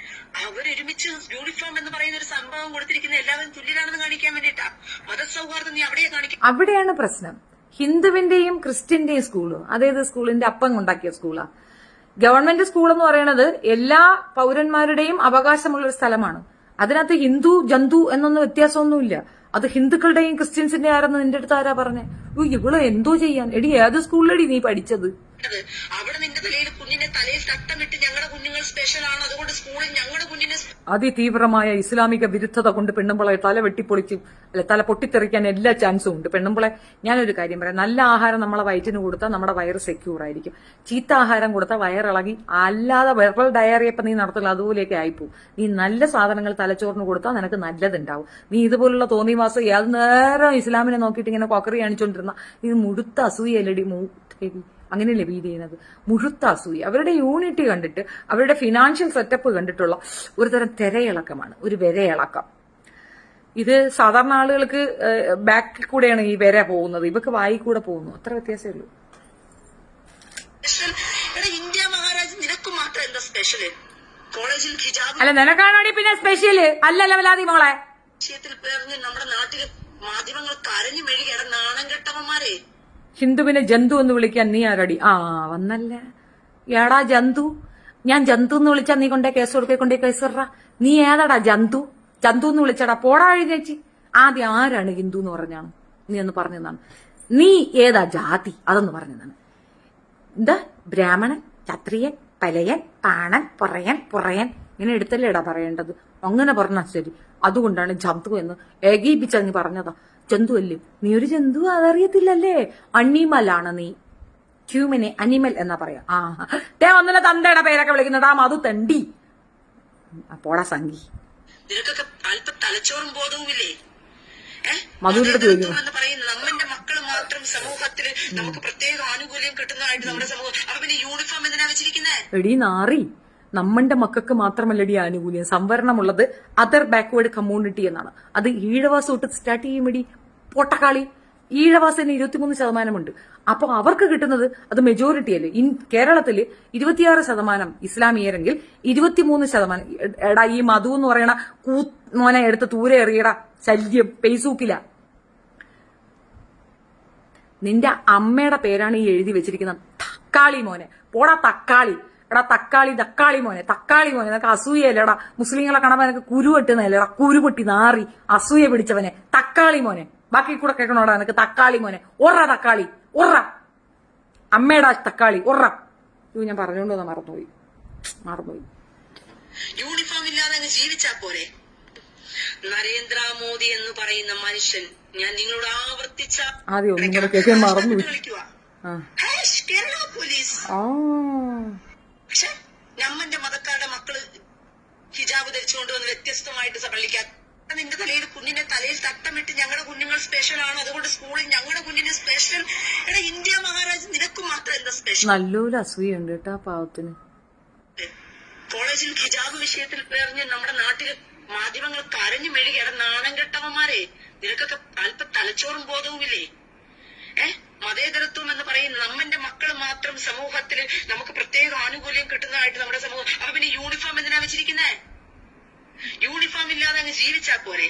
അവരൊരുമിച്ച് യൂണിഫോം എന്ന് പറയുന്ന ഒരു സംഭവം കൊടുത്തിരിക്കുന്ന എല്ലാവരും തുല്യരാണെന്ന് കാണിക്കാൻ വേണ്ടിയിട്ടാ. മതസൗഹാർദ്ദം നീ അവിടെയാ കാണിക്കും. അവിടെയാണ് പ്രശ്നം. ഹിന്ദുവിന്റെയും ക്രിസ്ത്യന്റെയും സ്കൂള്, അതേത് സ്കൂളിന്റെ അപ്പം ഉണ്ടാക്കിയ സ്കൂളാ. ഗവൺമെന്റ് സ്കൂൾ എന്ന് പറയുന്നത് എല്ലാ പൗരന്മാരുടെയും അവകാശമുള്ള ഒരു സ്ഥലമാണ്. അതിനകത്ത് ഹിന്ദു ജന്തു എന്നൊന്നും വ്യത്യാസമൊന്നുമില്ല. അത് ഹിന്ദുക്കളുടെയും ക്രിസ്ത്യൻസിന്റെ ആരെന്ന് നിന്റെ അടുത്ത് ആരാ പറഞ്ഞേ? ഇവള് എന്തോ ചെയ്യാൻ? എടി ഏത് സ്കൂളിലടി നീ പഠിച്ചത്? അവിടെ നിന്റെ തലയിൽ കുഞ്ഞിന്റെ തലയിൽ തട്ടമിട്ട് ഞങ്ങളുടെ കുഞ്ഞുങ്ങൾ സ്പെഷ്യൽ ആണ്, അതുകൊണ്ട് സ്കൂളിൽ ഞങ്ങളുടെ കുഞ്ഞിനെ അതിതീവ്രമായ ഇസ്ലാമിക വിരുദ്ധത കൊണ്ട് പെണ്ണുമ്പളെ തല വെട്ടിപ്പൊളിച്ച് തല പൊട്ടിത്തെറിക്കാൻ എല്ലാ ചാൻസും ഉണ്ട്. പെണ്ണുമ്പളെ ഞാനൊരു കാര്യം പറയാം, നല്ല ആഹാരം നമ്മളെ വയറ്റിന് കൊടുത്താൽ നമ്മുടെ വയറ് സെക്യൂർ ആയിരിക്കും. ചീത്ത ആഹാരം കൊടുത്താൽ വയറിളകി അല്ലാതെ വെർബൽ ഡയറിയ ഇപ്പം നീ നടത്തില്ല അതുപോലെയൊക്കെ ആയിപ്പോവും. നീ നല്ല സാധനങ്ങൾ തലച്ചോറിന് കൊടുത്താൽ നിനക്ക് നല്ലതുണ്ടാവും. നീ ഇതുപോലുള്ള തോന്നിവാസം ഏത് നേരം ഇസ്ലാമിനെ നോക്കിയിട്ട് ഇങ്ങനെ കൊക്കറി കാണിച്ചോണ്ടിരുന്ന ഇത് മുഴുത്ത അസൂയല്ലടി മൂത്തേവി. അങ്ങനെയല്ലേ ഫീൽ ചെയ്യുന്നത്? മുഴുത്ത അസൂയ. അവരുടെ യൂണിറ്റി കണ്ടിട്ട്, അവരുടെ ഫിനാൻഷ്യൽ സെറ്റപ്പ് കണ്ടിട്ടുള്ള ഒരു തരം തിരയിളക്കമാണ്, ഒരു വിരയിളക്കം. ഇത് സാധാരണ ആളുകൾക്ക് ബാക്കിൽ കൂടെയാണ് ഈ വിര പോകുന്നത്, ഇവക്ക് വായി കൂടെ പോകുന്നു. അത്ര വ്യത്യാസമേ ഉള്ളൂ. ഇന്ത്യ മഹാരാജ് നിനക്ക് മാത്രം എന്താ സ്പെഷ്യല്? കോളേജിൽ ഹിജാബ് അല്ല നിനക്കാണോടി പിന്നെ സ്പെഷ്യല്? അല്ലല്ല വലാതി മോളെ വിഷയത്തിൽ പറഞ്ഞ് നമ്മുടെ നാട്ടില് മാധ്യമങ്ങൾ കരഞ്ഞു മെഴുകിയ നാണം കെട്ടവന്മാരെ. ഹിന്ദുവിനെ ജന്തു എന്ന് വിളിക്കാൻ നീ ആരടി? വന്നല്ല ഏടാ ജന്തു. ഞാൻ ജന്തു എന്ന് വിളിച്ചാ നീ കൊണ്ടേ കേസ് കൊണ്ടേ കേസ് ഇട. നീ ഏതാടാ ജന്തു? ജന്തു എന്ന് വിളിച്ചടാ പോടാ എഴുന്നേച്ചി. ആദ്യം ആരാണ് ഹിന്ദു എന്ന് പറഞ്ഞാണ് നീ ഒന്ന് പറഞ്ഞതാണ്. നീ ഏതാ ജാതി അതൊന്ന് പറഞ്ഞതാണ്. എന്താ ബ്രാഹ്മണൻ, ക്ഷത്രിയൻ, പലയൻ, പാണൻ, പുറയൻ ഇങ്ങനെ എടുത്തല്ലേടാ പറയേണ്ടത്. അങ്ങനെ പറഞ്ഞാ ശരി. അതുകൊണ്ടാണ് ജന്തു എന്ന് ഏകീപിച്ച നീ പറഞ്ഞതാ. ജന്തു അല്ലേ നീ? ഒരു ജന്തു അതറിയത്തില്ലല്ലേ? അനിമലാണ് നീ. ഹ്യൂമനെ അനിമൽ എന്നാ പറയാ. ഒന്നിനെ തന്തയുടെ പേരൊക്കെ വിളിക്കുന്നതാ മധു തണ്ടി. പോടാ സംഗി. നിനക്കൊക്കെ അല്പ തലച്ചോറും ബോധവുമില്ലേ? മധുവിന്റെ അടുത്ത് നമ്മന്റെ മക്കള് മാത്രം സമൂഹത്തില് നമുക്ക് പ്രത്യേക ആനുകൂല്യം കിട്ടുന്നതായിട്ട് നമ്മുടെ സമൂഹം. അപ്പൊ പിന്നെ യൂണിഫോം എന്തിനാ വെച്ചിരിക്കുന്നത്? എടീ നാറി, നമ്മന്റെ മക്കൾക്ക് മാത്രമല്ലടി ആനുകൂല്യം. സംവരണമുള്ളത് അതർ ബാക്ക്വേർഡ് കമ്മ്യൂണിറ്റി എന്നാണ്. അത് ഈഴവാസ് തൊട്ട് സ്റ്റാർട്ട് ചെയ്യുമ്പടി പൊട്ടക്കാളി. ഈഴവാസിന് 23% അപ്പൊ അവർക്ക് കിട്ടുന്നത് അത് മെജോറിറ്റി അല്ലേ? കേരളത്തില് 26% ഇസ്ലാമിയരെങ്കിൽ 23%. എടാ ഈ മധു എന്ന് പറയണ മോനെ എടുത്ത് തൂരെ എറിയടാ. ശല്യം ഫേസ്ബുക്കില. നിന്റെ അമ്മയുടെ പേരാണ് ഈ എഴുതി വെച്ചിരിക്കുന്നത്. തക്കാളി മോനെ പോടാ തക്കാളി. എടാ തക്കാളി മോനെ നിനക്ക് അസൂയല്ലേടാ? മുസ്ലിങ്ങളെ കാണുമ്പോ നിനക്ക് കുരുവെട്ടുന്നല്ലേടാ? കുരുപൊട്ടി നാറി അസൂയ പിടിച്ചവനെ തക്കാളി മോനെ. ബാക്കി കൂടെ കേൾക്കണോടാ നിനക്ക് തക്കാളി മോനെ. തക്കാളി അമ്മയുടെ തക്കാളി ഞാൻ പറഞ്ഞോണ്ട് വന്ന മറന്നുപോയി. യൂണിഫോം ഇല്ലാതെ അങ്ങ് ജീവിച്ചാ പോരെ? നരേന്ദ്രമോദി എന്ന് പറയുന്ന മനുഷ്യൻ ഞാൻ നിങ്ങളോട് ആവർത്തിച്ച ആദ്യം ഒന്നും കൂടെ കേൾക്കാൻ മറന്നു. കേരള പോലീസ്. പക്ഷെ നമ്മന്റെ മതക്കാരുടെ മക്കള് ഹിജാബ് ധരിച്ചുകൊണ്ട് വന്ന് വ്യത്യസ്തമായിട്ട് പള്ളിക്കാൻ നിന്റെ തലയിൽ കുഞ്ഞിന്റെ തലയിൽ തട്ടമിട്ട് ഞങ്ങളുടെ കുഞ്ഞുങ്ങൾ സ്പെഷ്യൽ ആണ്, അതുകൊണ്ട് സ്കൂളിൽ ഞങ്ങളുടെ കുഞ്ഞിന് സ്പെഷ്യൽ. എടാ ഇന്ത്യ മഹാരാജ് നിനക്ക് മാത്രം എന്താ സ്പെഷ്യൽ? നല്ലൊരു അസൂയുണ്ട് കേട്ടോ ആ പാവത്തിന്. കോളേജിൽ ഹിജാബ് വിഷയത്തിൽ പറഞ്ഞ് നമ്മുടെ നാട്ടിലെ മാധ്യമങ്ങൾ കരഞ്ഞു മെഴുകിയ നാണം കെട്ടവന്മാരെ, നിനക്കൊക്കെ അല്പ തലച്ചോറും ബോധവുമില്ലേ? മതേതരത്വം എന്ന് പറയുന്നത് നമ്മന്റെ മക്കൾ മാത്രം സമൂഹത്തിൽ നമുക്ക് പ്രത്യേക ആനുകൂല്യം കിട്ടുന്നതായിട്ട് നമ്മുടെ സമൂഹം. അപ്പൊ പിന്നെ യൂണിഫോം എന്തിനാ വെച്ചിരിക്കുന്നേ? യൂണിഫോം ഇല്ലാതെ അങ്ങ് ജീവിച്ചാ പോരെ?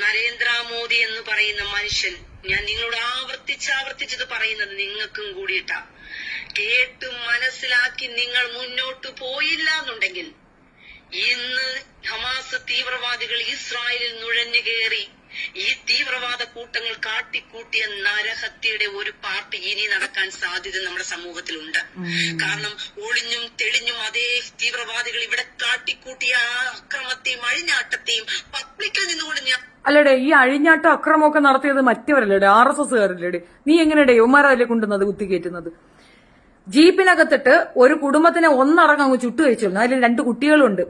നരേന്ദ്രമോദി എന്ന് പറയുന്ന മനുഷ്യൻ, ഞാൻ നിങ്ങളോട് ആവർത്തിച്ചത് പറയുന്നത് നിങ്ങൾക്കും കൂടിയിട്ടാ. കേട്ട് മനസ്സിലാക്കി നിങ്ങൾ മുന്നോട്ട് പോയില്ല എന്നുണ്ടെങ്കിൽ ഇന്ന് ഹമാസ് തീവ്രവാദികൾ ഇസ്രായേലിൽ നുഴഞ്ഞു കയറി ഈ തീവ്രവാദ കൂട്ടങ്ങൾ കാട്ടിക്കൂട്ടിയ നരഹത്യയുടെ ഒരു പാർട്ടി ഇനി നടക്കാൻ സാധ്യത നമ്മുടെ സമൂഹത്തിലുണ്ട്. കാരണം ഒളിഞ്ഞും തെളിഞ്ഞും അതേ തീവ്രവാദികൾ ഇവിടെ കാട്ടിക്കൂട്ടിയ ആ അക്രമത്തെയും അഴിഞ്ഞാട്ടത്തെയും പബ്ലിക്കിൽ നിന്നുകൊണ്ട് അല്ലടേ, ഈ അഴിഞ്ഞാട്ടം അക്രമമൊക്കെ നടത്തിയത് മറ്റവരല്ലേടെ, RSSകാരല്ലേടെ. നീ എങ്ങനെയടേ ഉമ്മാരല്ലേ കൊണ്ടുവന്നത് കുത്തിക്കയറ്റുന്നത്? ജീപ്പിനകത്തിട്ട് ഒരു കുടുംബത്തിനെ ഒന്നടങ്കം അങ്ങ് ചുട്ടുകഴിച്ചിരുന്നു. അതിൽ 2 കുട്ടികളുണ്ട്.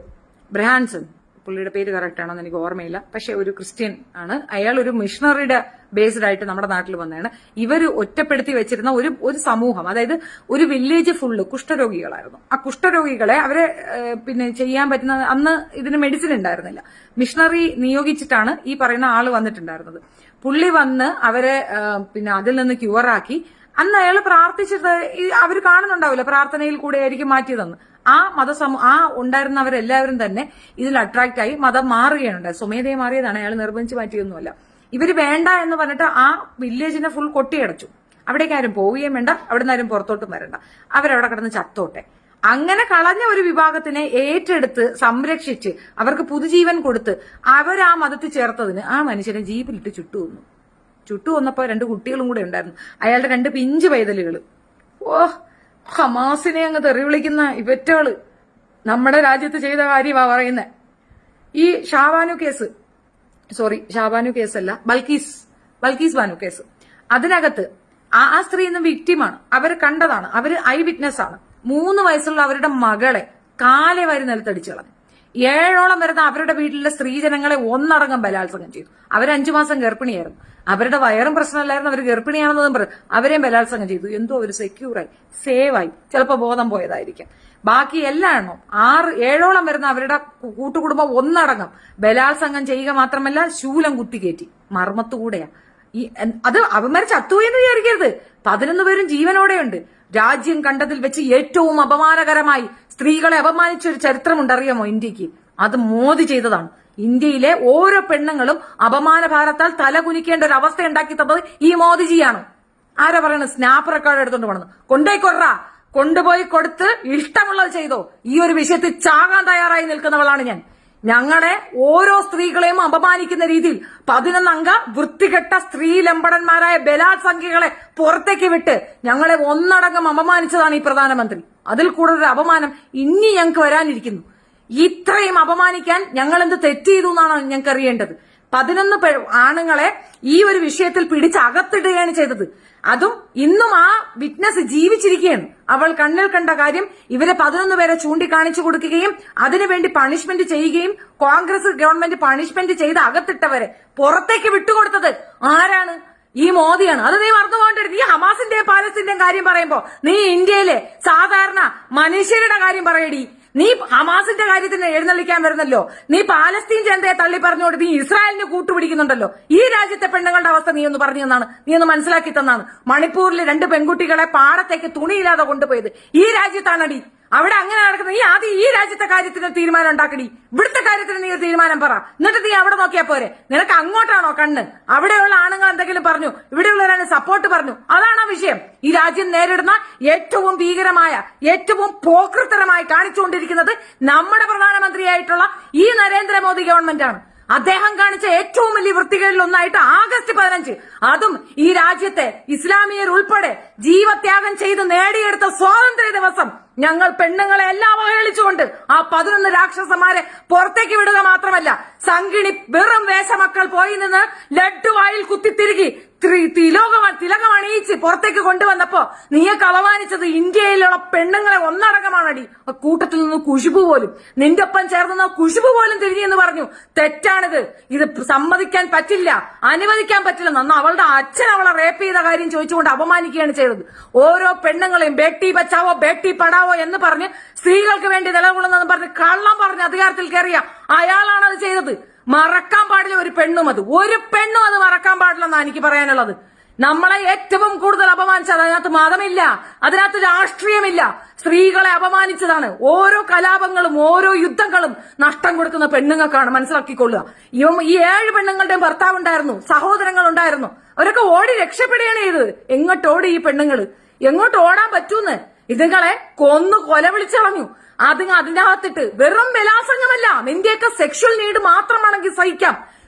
ബ്രഹാൻസൺ, പുള്ളിയുടെ പേര് കറക്റ്റ് ആണോന്ന് എനിക്ക് ഓർമ്മയില്ല, പക്ഷെ ഒരു ക്രിസ്ത്യൻ ആണ്. അയാൾ ഒരു മിഷണറിയുടെ ബേസ്ഡ് ആയിട്ട് നമ്മുടെ നാട്ടിൽ വന്നതാണ്. ഇവര് ഒറ്റപ്പെടുത്തി വെച്ചിരുന്ന ഒരു സമൂഹം, അതായത് ഒരു വില്ലേജ് ഫുള്ള് കുഷ്ഠരോഗികളായിരുന്നു. ആ കുഷ്ഠരോഗികളെ അവരെ പിന്നെ ചെയ്യാൻ പറ്റുന്ന, അന്ന് ഇതിന് മെഡിസിൻ ഉണ്ടായിരുന്നില്ല, മിഷണറി നിയോഗിച്ചിട്ടാണ് ഈ പറയുന്ന ആള് വന്നിട്ടുണ്ടായിരുന്നത്. പുള്ളി വന്ന് അവരെ പിന്നെ അതിൽ നിന്ന് ക്യൂറാക്കി. അന്ന് അയാൾ പ്രാർത്ഥിച്ചത് അവർ കാണുന്നുണ്ടാവില്ല, പ്രാർത്ഥനയിൽ കൂടെ ആയിരിക്കും മാറ്റിയതെന്ന്. ആ ഉണ്ടായിരുന്നവരെല്ലാവരും തന്നെ ഇതിൽ അട്രാക്ട് ആയി മതം മാറുകയാണ്. സ്വമേധയെ മാറിയതാണ്, അയാൾ നിർബന്ധിച്ച് മാറ്റിയൊന്നുമല്ല. ഇവര് വേണ്ട എന്ന് പറഞ്ഞിട്ട് ആ വില്ലേജിനെ ഫുൾ കൊട്ടിയടച്ചു. അവിടേക്ക് ആരും പോവുകയും വേണ്ട, അവിടെ നിന്ന് ആരും പുറത്തോട്ടും വരണ്ട, അവരവിടെ കിടന്ന് ചത്തോട്ടെ. അങ്ങനെ കളഞ്ഞ ഒരു വിഭാഗത്തിനെ ഏറ്റെടുത്ത് സംരക്ഷിച്ച് അവർക്ക് പുതുജീവൻ കൊടുത്ത് അവരാ മതത്തിൽ ചേർത്തതിന് ആ മനുഷ്യനെ ജീപ്പിലിട്ട് ചുട്ടുകൊന്നു. ചുട്ടുകൊന്നപ്പോ 2 കുട്ടികളും കൂടെ ഉണ്ടായിരുന്നു, അയാളുടെ 2 പിഞ്ചു പൈതലുകൾ. ഹമാസിനെ അങ്ങ് തെറി വിളിക്കുന്ന ഇവറ്റകള് നമ്മുടെ രാജ്യത്ത് ചെയ്ത കാര്യമാ പറയുന്നത്. ഈ ഷാബാനു കേസല്ല, ബൽക്കീസ് ബാനു കേസ്. അതിനകത്ത് ആ സ്ത്രീ ഇന്ന് വിക്ടിമാണ്. അവര് കണ്ടതാണ്, അവര് ഐ വിറ്റ്നസ് ആണ്. 3 വയസ്സുള്ള അവരുടെ മകളെ കാലെ വാരി നിലത്തടിച്ചു കളഞ്ഞു. 7ഓളം വരുന്ന അവരുടെ വീട്ടിലെ സ്ത്രീജനങ്ങളെ ഒന്നടങ്കം ബലാത്സംഗം ചെയ്തു. അവർ 5 മാസം ഗർഭിണിയായിരുന്നു. അവരുടെ വയറും പ്രശ്നമല്ലായിരുന്നു, അവർ ഗർഭിണിയാണെന്നതും പറഞ്ഞു അവരെയും ബലാത്സംഗം ചെയ്തു. എന്തോ അവർ സെക്യൂറായി, സേവായി, ചിലപ്പോൾ ബോധം പോയതായിരിക്കും. ബാക്കി എല്ലാ എണ്ണവും 7ഓളം വരുന്ന അവരുടെ കൂട്ടുകുടുംബം ഒന്നടങ്കം ബലാത്സംഗം ചെയ്യുക മാത്രമല്ല ശൂലം കുത്തിക്കയറ്റി. മർമ്മത്തുകൂടെയാ അത്. അവന്മാര് ചത്തുപോയെന്ന് വിചാരിക്കരുത്, 11 പേരും ജീവനോടെയുണ്ട്. രാജ്യം കണ്ടതിൽ വെച്ച് ഏറ്റവും അപമാനകരമായി സ്ത്രീകളെ അപമാനിച്ച ഒരു ചരിത്രമുണ്ട്, അറിയാമോ ഇന്ത്യക്ക്? അത് മോദി ചെയ്തതാണ്. ഇന്ത്യയിലെ ഓരോ പെണ്ണുങ്ങളും അപമാന ഭാരത്താൽ തല കുനിക്കേണ്ട ഒരു അവസ്ഥ ഉണ്ടാക്കി തന്നത് ഈ മോദിജിയാണ്. ആരാ പറയണത്? സ്നാപ്പ് റെക്കോർഡ് എടുത്തോണ്ട് പോണെന്ന്. കൊണ്ടുപോയി കൊടുത്ത് ഇഷ്ടമുള്ളത് ചെയ്തോ. ഈ ഒരു വിഷയത്തിൽ ചാകാൻ തയ്യാറായി നിൽക്കുന്നവളാണ് ഞാൻ. ഞങ്ങളെ ഓരോ സ്ത്രീകളെയും അപമാനിക്കുന്ന രീതിയിൽ 11 അംഗ വൃത്തികെട്ട സ്ത്രീ ലംബടന്മാരായ ബലാത്സംഖ്യകളെ പുറത്തേക്ക് വിട്ട് ഞങ്ങളെ ഒന്നടങ്കം അപമാനിച്ചതാണ് ഈ പ്രധാനമന്ത്രി. അതിൽ കൂടുതൽ അപമാനം ഇനി ഞങ്ങൾക്ക് വരാനിരിക്കുന്നു. ഇത്രയും അപമാനിക്കാൻ ഞങ്ങൾ എന്ത് തെറ്റ് ചെയ്തു എന്നാണ് ഞങ്ങൾക്ക് അറിയേണ്ടത്. 11 ആണുങ്ങളെ ഈ ഒരു വിഷയത്തിൽ പിടിച്ച് അകത്തിടുകയാണ് ചെയ്തത്. അതും ഇന്നും ആ വിറ്റ്നസ് ജീവിച്ചിരിക്കുകയാണ്. അവൾ കണ്ണിൽ കണ്ട കാര്യം ഇവരെ 11 പേരെ ചൂണ്ടിക്കാണിച്ചു കൊടുക്കുകയും അതിനുവേണ്ടി പണിഷ്മെന്റ് ചെയ്യുകയും കോൺഗ്രസ് ഗവൺമെന്റ് പണിഷ്മെന്റ് ചെയ്ത് അകത്തിട്ടവരെ പുറത്തേക്ക് വിട്ടുകൊടുത്തത് ആരാണ്? ഈ മോദിയാണ്. അത് നീ മറന്നു പോകേണ്ടത്. ഈ ഹമാസിന്റെയും പാലസ്തീന്റെയും കാര്യം പറയുമ്പോ നീ ഇന്ത്യയിലെ സാധാരണ മനുഷ്യരുടെ കാര്യം പറയടി. നീ ഹമാസിന്റെ കാര്യത്തിന് എഴുന്നള്ളിക്കാൻ വരുന്നല്ലോ, നീ പാലസ്തീൻ ജനതയെ തള്ളി പറഞ്ഞുകൊണ്ട് നീ ഇസ്രായേലിന് കൂട്ടുപിടിക്കുന്നുണ്ടല്ലോ. ഈ രാജ്യത്തെ പെണ്ണുങ്ങളുടെ അവസ്ഥ നീ ഒന്ന് പറഞ്ഞു തന്നാണ്, നീ ഒന്ന് മനസ്സിലാക്കി തന്നാണ്. മണിപ്പൂരിൽ 2 പെൺകുട്ടികളെ പാടത്തേക്ക് തുണിയില്ലാതെ കൊണ്ടുപോയത് ഈ രാജ്യത്താണടി. അവിടെ അങ്ങനെ നടക്കുന്നത്. നീ ആദ്യം ഈ രാജ്യത്തെ കാര്യത്തിന് തീരുമാനം ഉണ്ടാക്കടി. ഇവിടുത്തെ കാര്യത്തിന് നീ ഒരു തീരുമാനം പറ, എന്നിട്ട് നീ അവിടെ നോക്കിയാ പോരെ. നിനക്ക് അങ്ങോട്ടാണോ കണ്ണ്? അവിടെയുള്ള ആണുങ്ങൾ എന്തെങ്കിലും പറഞ്ഞു, ഇവിടെയുള്ളവരാണ് സപ്പോർട്ട് പറഞ്ഞു, അതാണോ വിഷയം? ഈ രാജ്യം നേരിടുന്ന ഏറ്റവും ഭീകരമായ, ഏറ്റവും പോക്രിത്തരമായി കാണിച്ചുകൊണ്ടിരിക്കുന്നത് നമ്മുടെ പ്രധാനമന്ത്രിയായിട്ടുള്ള ഈ നരേന്ദ്രമോദി ഗവൺമെന്റ് ആണ്. അദ്ദേഹം കാണിച്ച ഏറ്റവും വലിയ വൃത്തികളിൽ ഒന്നായിട്ട് ആഗസ്റ്റ് 15, അതും ഈ രാജ്യത്തെ ഇസ്ലാമിയർ ഉൾപ്പെടെ ജീവത്യാഗം ചെയ്ത് നേടിയെടുത്ത സ്വാതന്ത്ര്യ ദിവസം ഞങ്ങൾ പെണ്ണുങ്ങളെ എല്ലാം അവഹേളിച്ചുകൊണ്ട് ആ 11 രാക്ഷസന്മാരെ പുറത്തേക്ക് വിടുക മാത്രമല്ല, സംഗിണി വെറും വേഷമക്കൾ പോയി നിന്ന് ലഡ്ഡു വായിൽ കുത്തിത്തിരുകി തിലകമണിയിച്ച് പുറത്തേക്ക് കൊണ്ടുവന്നപ്പോ നീയൊക്കെ അപമാനിച്ചത് ഇന്ത്യയിലുള്ള പെണ്ണുങ്ങളെ ഒന്നടങ്കമാണടി. കൂട്ടത്തിൽ നിന്ന് കുശുബു പോലും, നിന്റെ ഒപ്പം ചേർന്ന കുശുബു പോലും തിരിഞ്ഞെന്ന് പറഞ്ഞു. തെറ്റാണിത്. ഇത് സമ്മതിക്കാൻ പറ്റില്ല, അനുവദിക്കാൻ പറ്റില്ല. അന്ന് അവളുടെ അച്ഛൻ അവളെ റേപ്പ് ചെയ്ത കാര്യം ചോദിച്ചുകൊണ്ട് അപമാനിക്കുകയാണ് ചെയ്തത്. ഓരോ പെണ്ണുങ്ങളെയും ബേട്ടി ബച്ചാവോ ബേട്ടി പഠാവോ എന്ന് പറഞ്ഞ് സ്ത്രീകൾക്ക് വേണ്ടി നിലകൊള്ളുന്നതെന്ന് പറഞ്ഞ് കള്ളം പറഞ്ഞ് അധികാരത്തിൽ കയറിയ അയാളാണ് അത് ചെയ്തത്. മറക്കാൻ പാടില്ല ഒരു പെണ്ണും അത് മറക്കാൻ പാടില്ലെന്നാണ് എനിക്ക് പറയാനുള്ളത്. നമ്മളെ ഏറ്റവും കൂടുതൽ അപമാനിച്ചത് അതിനകത്ത് മതമില്ല, അതിനകത്ത് രാഷ്ട്രീയമില്ല, സ്ത്രീകളെ അപമാനിച്ചതാണ്. ഓരോ കലാപങ്ങളും ഓരോ യുദ്ധങ്ങളും നഷ്ടം കൊടുക്കുന്ന പെണ്ണുങ്ങൾക്കാണ്, മനസ്സിലാക്കിക്കൊള്ളുക. ഈ 7 പെണ്ണുങ്ങളുടെയും ഭർത്താവ് ഉണ്ടായിരുന്നു, സഹോദരങ്ങൾ ഉണ്ടായിരുന്നു. അവരൊക്കെ ഓടി രക്ഷപ്പെടുകയാണ് ചെയ്തത്. എങ്ങോട്ട് ഓടി ഈ പെണ്ണുങ്ങള്? എങ്ങോട്ട് ഓടാൻ പറ്റൂന്ന്? ഇതുങ്ങളെ കൊന്നു കൊല വിളിച്ചളഞ്ഞു. അതിനകത്തിട്ട് വെറും ബലാത്സംഗമല്ല, നിന്റെയൊക്കെ സെക്ഷൽ നീഡ് മാത്രമാണെങ്കിൽ സഹിക്കാം.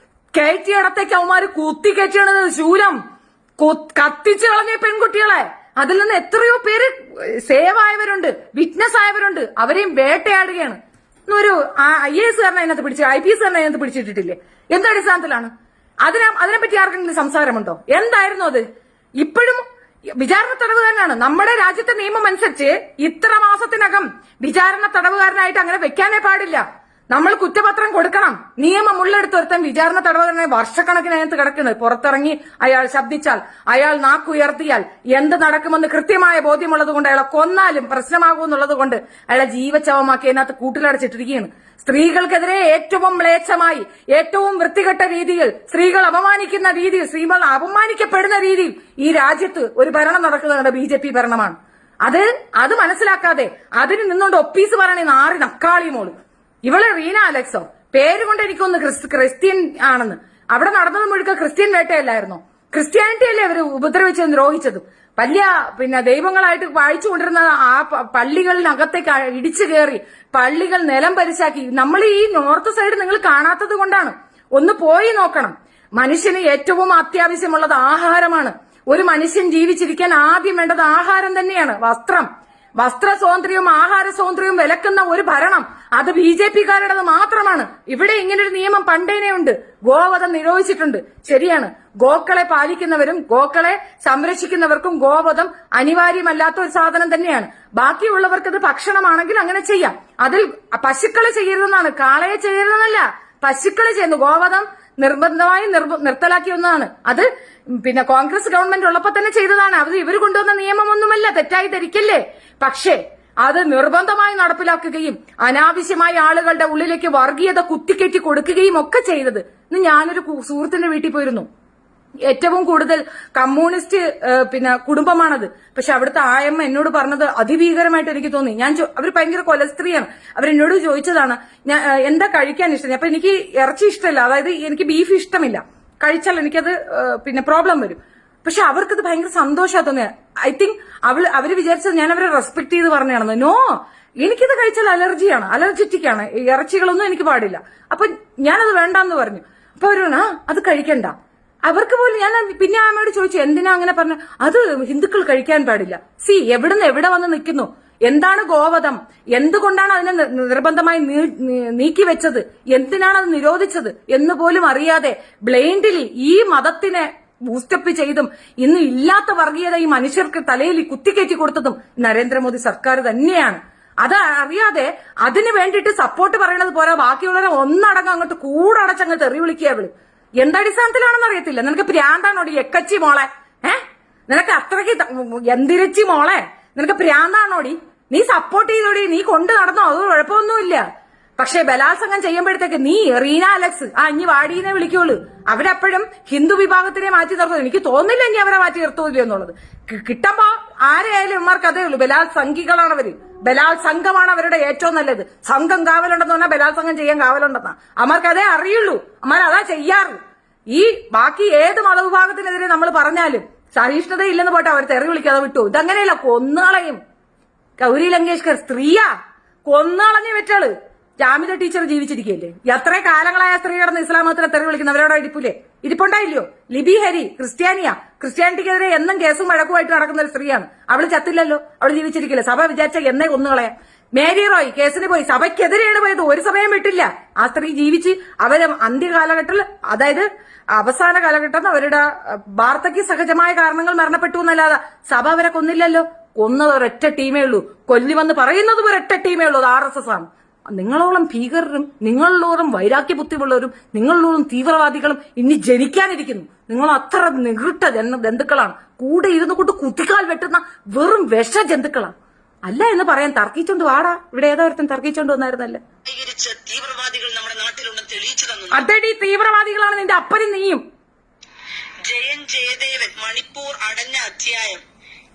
കയറ്റിയിടത്തേക്ക് അവന്മാര് കുത്തി കയറ്റിയാണ് ശൂലം കത്തിച്ചു കളഞ്ഞ പെൺകുട്ടികളെ. അതിൽ നിന്ന് എത്രയോ പേര് സേവ് ആയവരുണ്ട്, വിറ്റ്നസ് ആയവരുണ്ട്. അവരെയും വേട്ടയാടുകയാണ്. ഒരു IAS കാരനെ അതിനകത്ത് പിടിച്ച്, IPS കാരനെ അതിനകത്ത് പിടിച്ചിട്ടിട്ടില്ലേ? എന്ത് അടിസ്ഥാനത്തിലാണ്? അതിനെപ്പറ്റി ആർക്കെങ്കിലും സംസാരമുണ്ടോ? എന്തായിരുന്നു അത്? ഇപ്പോഴും വിചാരണ തടവുകാരനാണ്. നമ്മുടെ രാജ്യത്തെ നിയമം അനുസരിച്ച് ഇത്ര മാസത്തിനകം വിചാരണ തടവുകാരനായിട്ട് അങ്ങനെ വെക്കാനേ പാടില്ല. നമ്മൾ കുറ്റപത്രം കൊടുക്കണം. നിയമം ഉള്ളെടുത്തൊരുത്തൻ വിചാരണ തടവുകാരനെ വർഷക്കണക്കിന് അതിനകത്ത് കിടക്കുന്നത്. പുറത്തിറങ്ങി അയാൾ ശബ്ദിച്ചാൽ, അയാൾ നാക്കുയർത്തിയാൽ എന്ത് നടക്കുമെന്ന് കൃത്യമായ ബോധ്യമുള്ളത് കൊണ്ട് അയാളെ കൊന്നാലും പ്രശ്നമാകുമെന്നുള്ളത് കൊണ്ട് അയാളെ ജീവച്ചവമാക്കി അതിനകത്ത് കൂട്ടിലടച്ചിട്ടിരിക്കുകയാണ്. സ്ത്രീകൾക്കെതിരെ ഏറ്റവും മ്ലേച്ഛമായി, ഏറ്റവും വൃത്തികെട്ട രീതിയിൽ, സ്ത്രീകൾ അപമാനിക്കുന്ന രീതിയിൽ, സ്ത്രീകൾ അപമാനിക്കപ്പെടുന്ന രീതിയിൽ ഈ രാജ്യത്ത് ഒരു ഭരണം നടക്കുന്നത് BJP ഭരണമാണ്. അത് മനസ്സിലാക്കാതെ അതിന് നിന്നുകൊണ്ട് ഒപ്പീസ് പറയണ നാറി നക്കാളി മോള്. ഇവള് റീന അലക്സോ, പേരുകൊണ്ട് എനിക്കൊന്ന് ക്രിസ്ത്യൻ ആണെന്ന്. അവിടെ നടന്നത് മുഴുക്ക ക്രിസ്ത്യൻ വേട്ടയല്ലായിരുന്നോ? ക്രിസ്ത്യാനിറ്റി അല്ലേ അവര് ഉപദ്രവിച്ചതും ദ്രോഹിച്ചതും? വലിയ ദൈവങ്ങളായിട്ട് വായിച്ചുകൊണ്ടിരുന്ന ആ പള്ളികളിനകത്തേക്ക് ഇടിച്ചു കയറി പള്ളികൾ നിലം പരിശാക്കി. നമ്മൾ ഈ നോർത്ത് സൈഡ് നിങ്ങൾ കാണാത്തത് കൊണ്ടാണ്. ഒന്ന് പോയി നോക്കണം. മനുഷ്യന് ഏറ്റവും അത്യാവശ്യമുള്ളത് ആഹാരമാണ്. ഒരു മനുഷ്യൻ ജീവിച്ചിരിക്കാൻ ആദ്യം വേണ്ടത് ആഹാരം തന്നെയാണ്. വസ്ത്ര സ്വാതന്ത്ര്യവും ആഹാര സ്വാതന്ത്ര്യവും വിലക്കുന്ന ഒരു ഭരണം അത് BJP-കാരുടേത് മാത്രമാണ്. ഇവിടെ ഇങ്ങനൊരു നിയമം പണ്ടേനെ ഉണ്ട്. ഗോവധം നിരോധിച്ചിട്ടുണ്ട്. ശരിയാണ്. ഗോക്കളെ പാലിക്കുന്നവരും ഗോക്കളെ സംരക്ഷിക്കുന്നവർക്കും ഗോവധം അനിവാര്യമല്ലാത്ത ഒരു സാധനം തന്നെയാണ്. ബാക്കിയുള്ളവർക്ക് ഇത് ഭക്ഷണമാണെങ്കിൽ അങ്ങനെ ചെയ്യാം. അതിൽ പശുക്കളെ ചെയ്യരുതെന്നാണ്, കാളയെ ചെയ്യരുതെന്നല്ല, പശുക്കളെ ചെയ്യുന്നു. ഗോവധം നിർബന്ധമായും നിർത്തലാക്കിയ ഒന്നാണ്. അത് കോൺഗ്രസ് ഗവൺമെന്റ് ഉള്ളപ്പോ തന്നെ ചെയ്തതാണ്. അത് ഇവർ കൊണ്ടുവന്ന നിയമമൊന്നുമല്ല, തെറ്റായി ധരിക്കല്ലേ. പക്ഷേ അത് നിർബന്ധമായി നടപ്പിലാക്കുകയും അനാവശ്യമായ ആളുകളുടെ ഉള്ളിലേക്ക് വർഗീയത കുത്തിക്കയറ്റി കൊടുക്കുകയും ഒക്കെ ചെയ്തത്. ഇന്ന് ഞാനൊരു സുഹൃത്തിന്റെ വീട്ടിൽ പോയിരുന്നു. ഏറ്റവും കൂടുതൽ കമ്മ്യൂണിസ്റ്റ് കുടുംബമാണത്. പക്ഷെ അവിടുത്തെ ആയമ്മ എന്നോട് പറഞ്ഞത് അതിഭീകരമായിട്ട് എനിക്ക് തോന്നി. അവർ ഭയങ്കര കൊലസ്ത്രീയാണ്. അവരെന്നോട് ചോദിച്ചതാണ് എന്താ കഴിക്കാൻ ഇഷ്ടം. അപ്പൊ എനിക്ക് ഇറച്ചി ഇഷ്ടമല്ല, അതായത് എനിക്ക് ബീഫ് ഇഷ്ടമില്ല. കഴിച്ചാൽ എനിക്കത് പ്രോബ്ലം വരും. പക്ഷെ അവർക്കത് ഭയങ്കര സന്തോഷമാണ് തോന്നിയത്. ഐ തിങ്ക് അവര് വിചാരിച്ചത് ഞാൻ അവരെ റെസ്പെക്ട് ചെയ്ത് പറഞ്ഞാണെന്ന്. നോ, എനിക്കിത് കഴിച്ചാൽ അലർജിയാണ്, അലർജറ്റിക് ആണ്, ഇറച്ചികളൊന്നും എനിക്ക് പാടില്ല. അപ്പൊ ഞാനത് വേണ്ടാന്ന് പറഞ്ഞു. അപ്പൊ അവര് അത് കഴിക്കണ്ട. അവർക്ക് പോലും ഞാൻ പിന്നെ അമ്മയോട് ചോദിച്ചു എന്തിനാ അങ്ങനെ പറഞ്ഞു. അത് ഹിന്ദുക്കൾ കഴിക്കാൻ പാടില്ല. എവിടെ വന്ന് നിൽക്കുന്നു? എന്താണ് ഗോവധം? എന്തുകൊണ്ടാണ് അതിനെ നിർബന്ധമായി നീക്കിവെച്ചത്? എന്തിനാണ് അത് നിരോധിച്ചത് എന്ന് പോലും അറിയാതെ ബ്ലൈൻഡ്ലി ഈ മതത്തിനെ ബൂസ്റ്റപ്പ് ചെയ്തും ഇന്ന് ഇല്ലാത്ത വർഗീയത ഈ മനുഷ്യർക്ക് തലയിൽ കുത്തിക്കയറ്റി കൊടുത്തതും നരേന്ദ്രമോദി സർക്കാർ തന്നെയാണ്. അത് അറിയാതെ അതിന് വേണ്ടിയിട്ട് സപ്പോർട്ട് പറയണത് പോരാ, ബാക്കിയുള്ളവരെ ഒന്നടങ്കം അങ്ങോട്ട് കൂടടച്ചങ്ങ് തെറി വിളിക്കുക. അവള് എന്തടിസ്ഥാനത്തിലാണെന്ന് അറിയത്തില്ല. നിനക്ക് പ്രാന്താണോടി എക്കച്ചി മോളെ? നിനക്ക് അത്രയ്ക്ക് എന്തിരച്ചി മോളെ? നിനക്ക് പ്രാന്താണോടി? നീ സപ്പോർട്ട് ചെയ്തോടി, നീ കൊണ്ട് നടന്നോ, അത് കുഴപ്പമൊന്നുമില്ല. പക്ഷെ ബലാത്സംഗം ചെയ്യുമ്പോഴത്തേക്ക് നീ റീന അലക്സ് ഇനി വാടീനെ വിളിക്കുള്ളൂ. അവരപ്പോഴും ഹിന്ദു വിഭാഗത്തിനെ മാറ്റി നിർത്തും. എനിക്ക് തോന്നില്ല ഇനി അവരെ മാറ്റി നിർത്തൂല്ലോ എന്നുള്ളത്. കിട്ടുമ്പോ ആരെയായാലും ഇവർക്ക് അതേ ഉള്ളൂ. ബലാത്സംഗികളാണ് അവര്. ബലാത്സംഗമാണ് അവരുടെ ഏറ്റവും നല്ലത്. സംഘം കാവലുണ്ടെന്ന് പറഞ്ഞാൽ ബലാത്സംഗം ചെയ്യാൻ കാവലുണ്ടെന്നാ അവർക്ക് അതേ അറിയുള്ളൂ. അതാ ചെയ്യാറ്. ഈ ബാക്കി ഏത് മതവിഭാഗത്തിനെതിരെ നമ്മൾ പറഞ്ഞാലും സഹിഷ്ണുതയില്ലെന്ന് പോട്ടെ, അവർ തെറി വിളിക്കാതെ വിട്ടു. ഇതങ്ങനെയല്ല, കൊന്നുകളയും. ഗൗരി ലങ്കേഷ്കർ സ്ത്രീയാ, കൊന്നുകളഞ്ഞ വെറ്റാള്. ജാമിത ടീച്ചർ ജീവിച്ചിരിക്കുകയല്ലേ? എത്ര കാലങ്ങളായ സ്ത്രീ കിടന്ന് ഇസ്ലാം മതത്തിനെ തെറി വിളിക്കുന്നവരോടെ ഇരിപ്പുണ്ടായില്ലയോ? ലിബി ഹരി ക്രിസ്ത്യാനിറ്റിക്കെതിരെ എന്നും കേസും വഴക്കുമായിട്ട് നടക്കുന്ന ഒരു സ്ത്രീയാണ്. അവള് ചത്തില്ലല്ലോ, അവള് ജീവിച്ചിരിക്കില്ല. സഭ വിചാരിച്ച എന്നേ കൊന്നുകളയാം. മേരി റോയ് കേസിന് പോയി, സഭയ്ക്കെതിരെയാണ് പോയത്, ഒരു സമയം വിട്ടില്ല. ആ സ്ത്രീ ജീവിച്ച് അവര് അന്ത്യകാലഘട്ടത്തിൽ, അതായത് അവസാന കാലഘട്ടത്തിൽ അവരുടെ വാർദ്ധക്യ സഹജമായ കാരണങ്ങൾ മരണപ്പെട്ടു എന്നല്ലാതെ സഭ അവരെ കൊന്നില്ലല്ലോ. കൊന്നത് ഒരൊറ്റ ടീമേ ഉള്ളൂ, കൊല്ലുമെന്ന് പറയുന്നത് ഒരൊറ്റ ടീമേ ഉള്ളൂ, അത് RSS ആണ്. നിങ്ങളോളം ഭീകരരും നിങ്ങളോളം വൈരാഗ്യ ബുദ്ധിയുള്ളവരും നിങ്ങളോളം തീവ്രവാദികളും ഇനി ജനിക്കാനിരിക്കുന്നു. നിങ്ങൾ അത്ര നികൃഷ്ട ജന്തുക്കളാണ്. കൂടെ ഇരുന്നു കൊണ്ട് കുത്തിക്കാൽ വെട്ടുന്ന വെറും വിഷ ജന്തുക്കളാണ്. അല്ല എന്ന് പറയാൻ തർക്കിച്ചോണ്ട് വാടാ. ഇവിടെ ഏതോ ഒരുത്തൻ തർക്കിച്ചോണ്ട് വന്നായിരുന്നല്ലേ. തീവ്രവാദികൾ നമ്മുടെ നാട്ടിലുണ്ടെന്ന് തെളിയിച്ചു തന്നു. അതേടി തീവ്രവാദികളാണ് നിന്റെ അപ്പനും നീയും. ജയൻ ജയദേവൻ മണിപ്പൂർ അടഞ്ഞ അധ്യായം.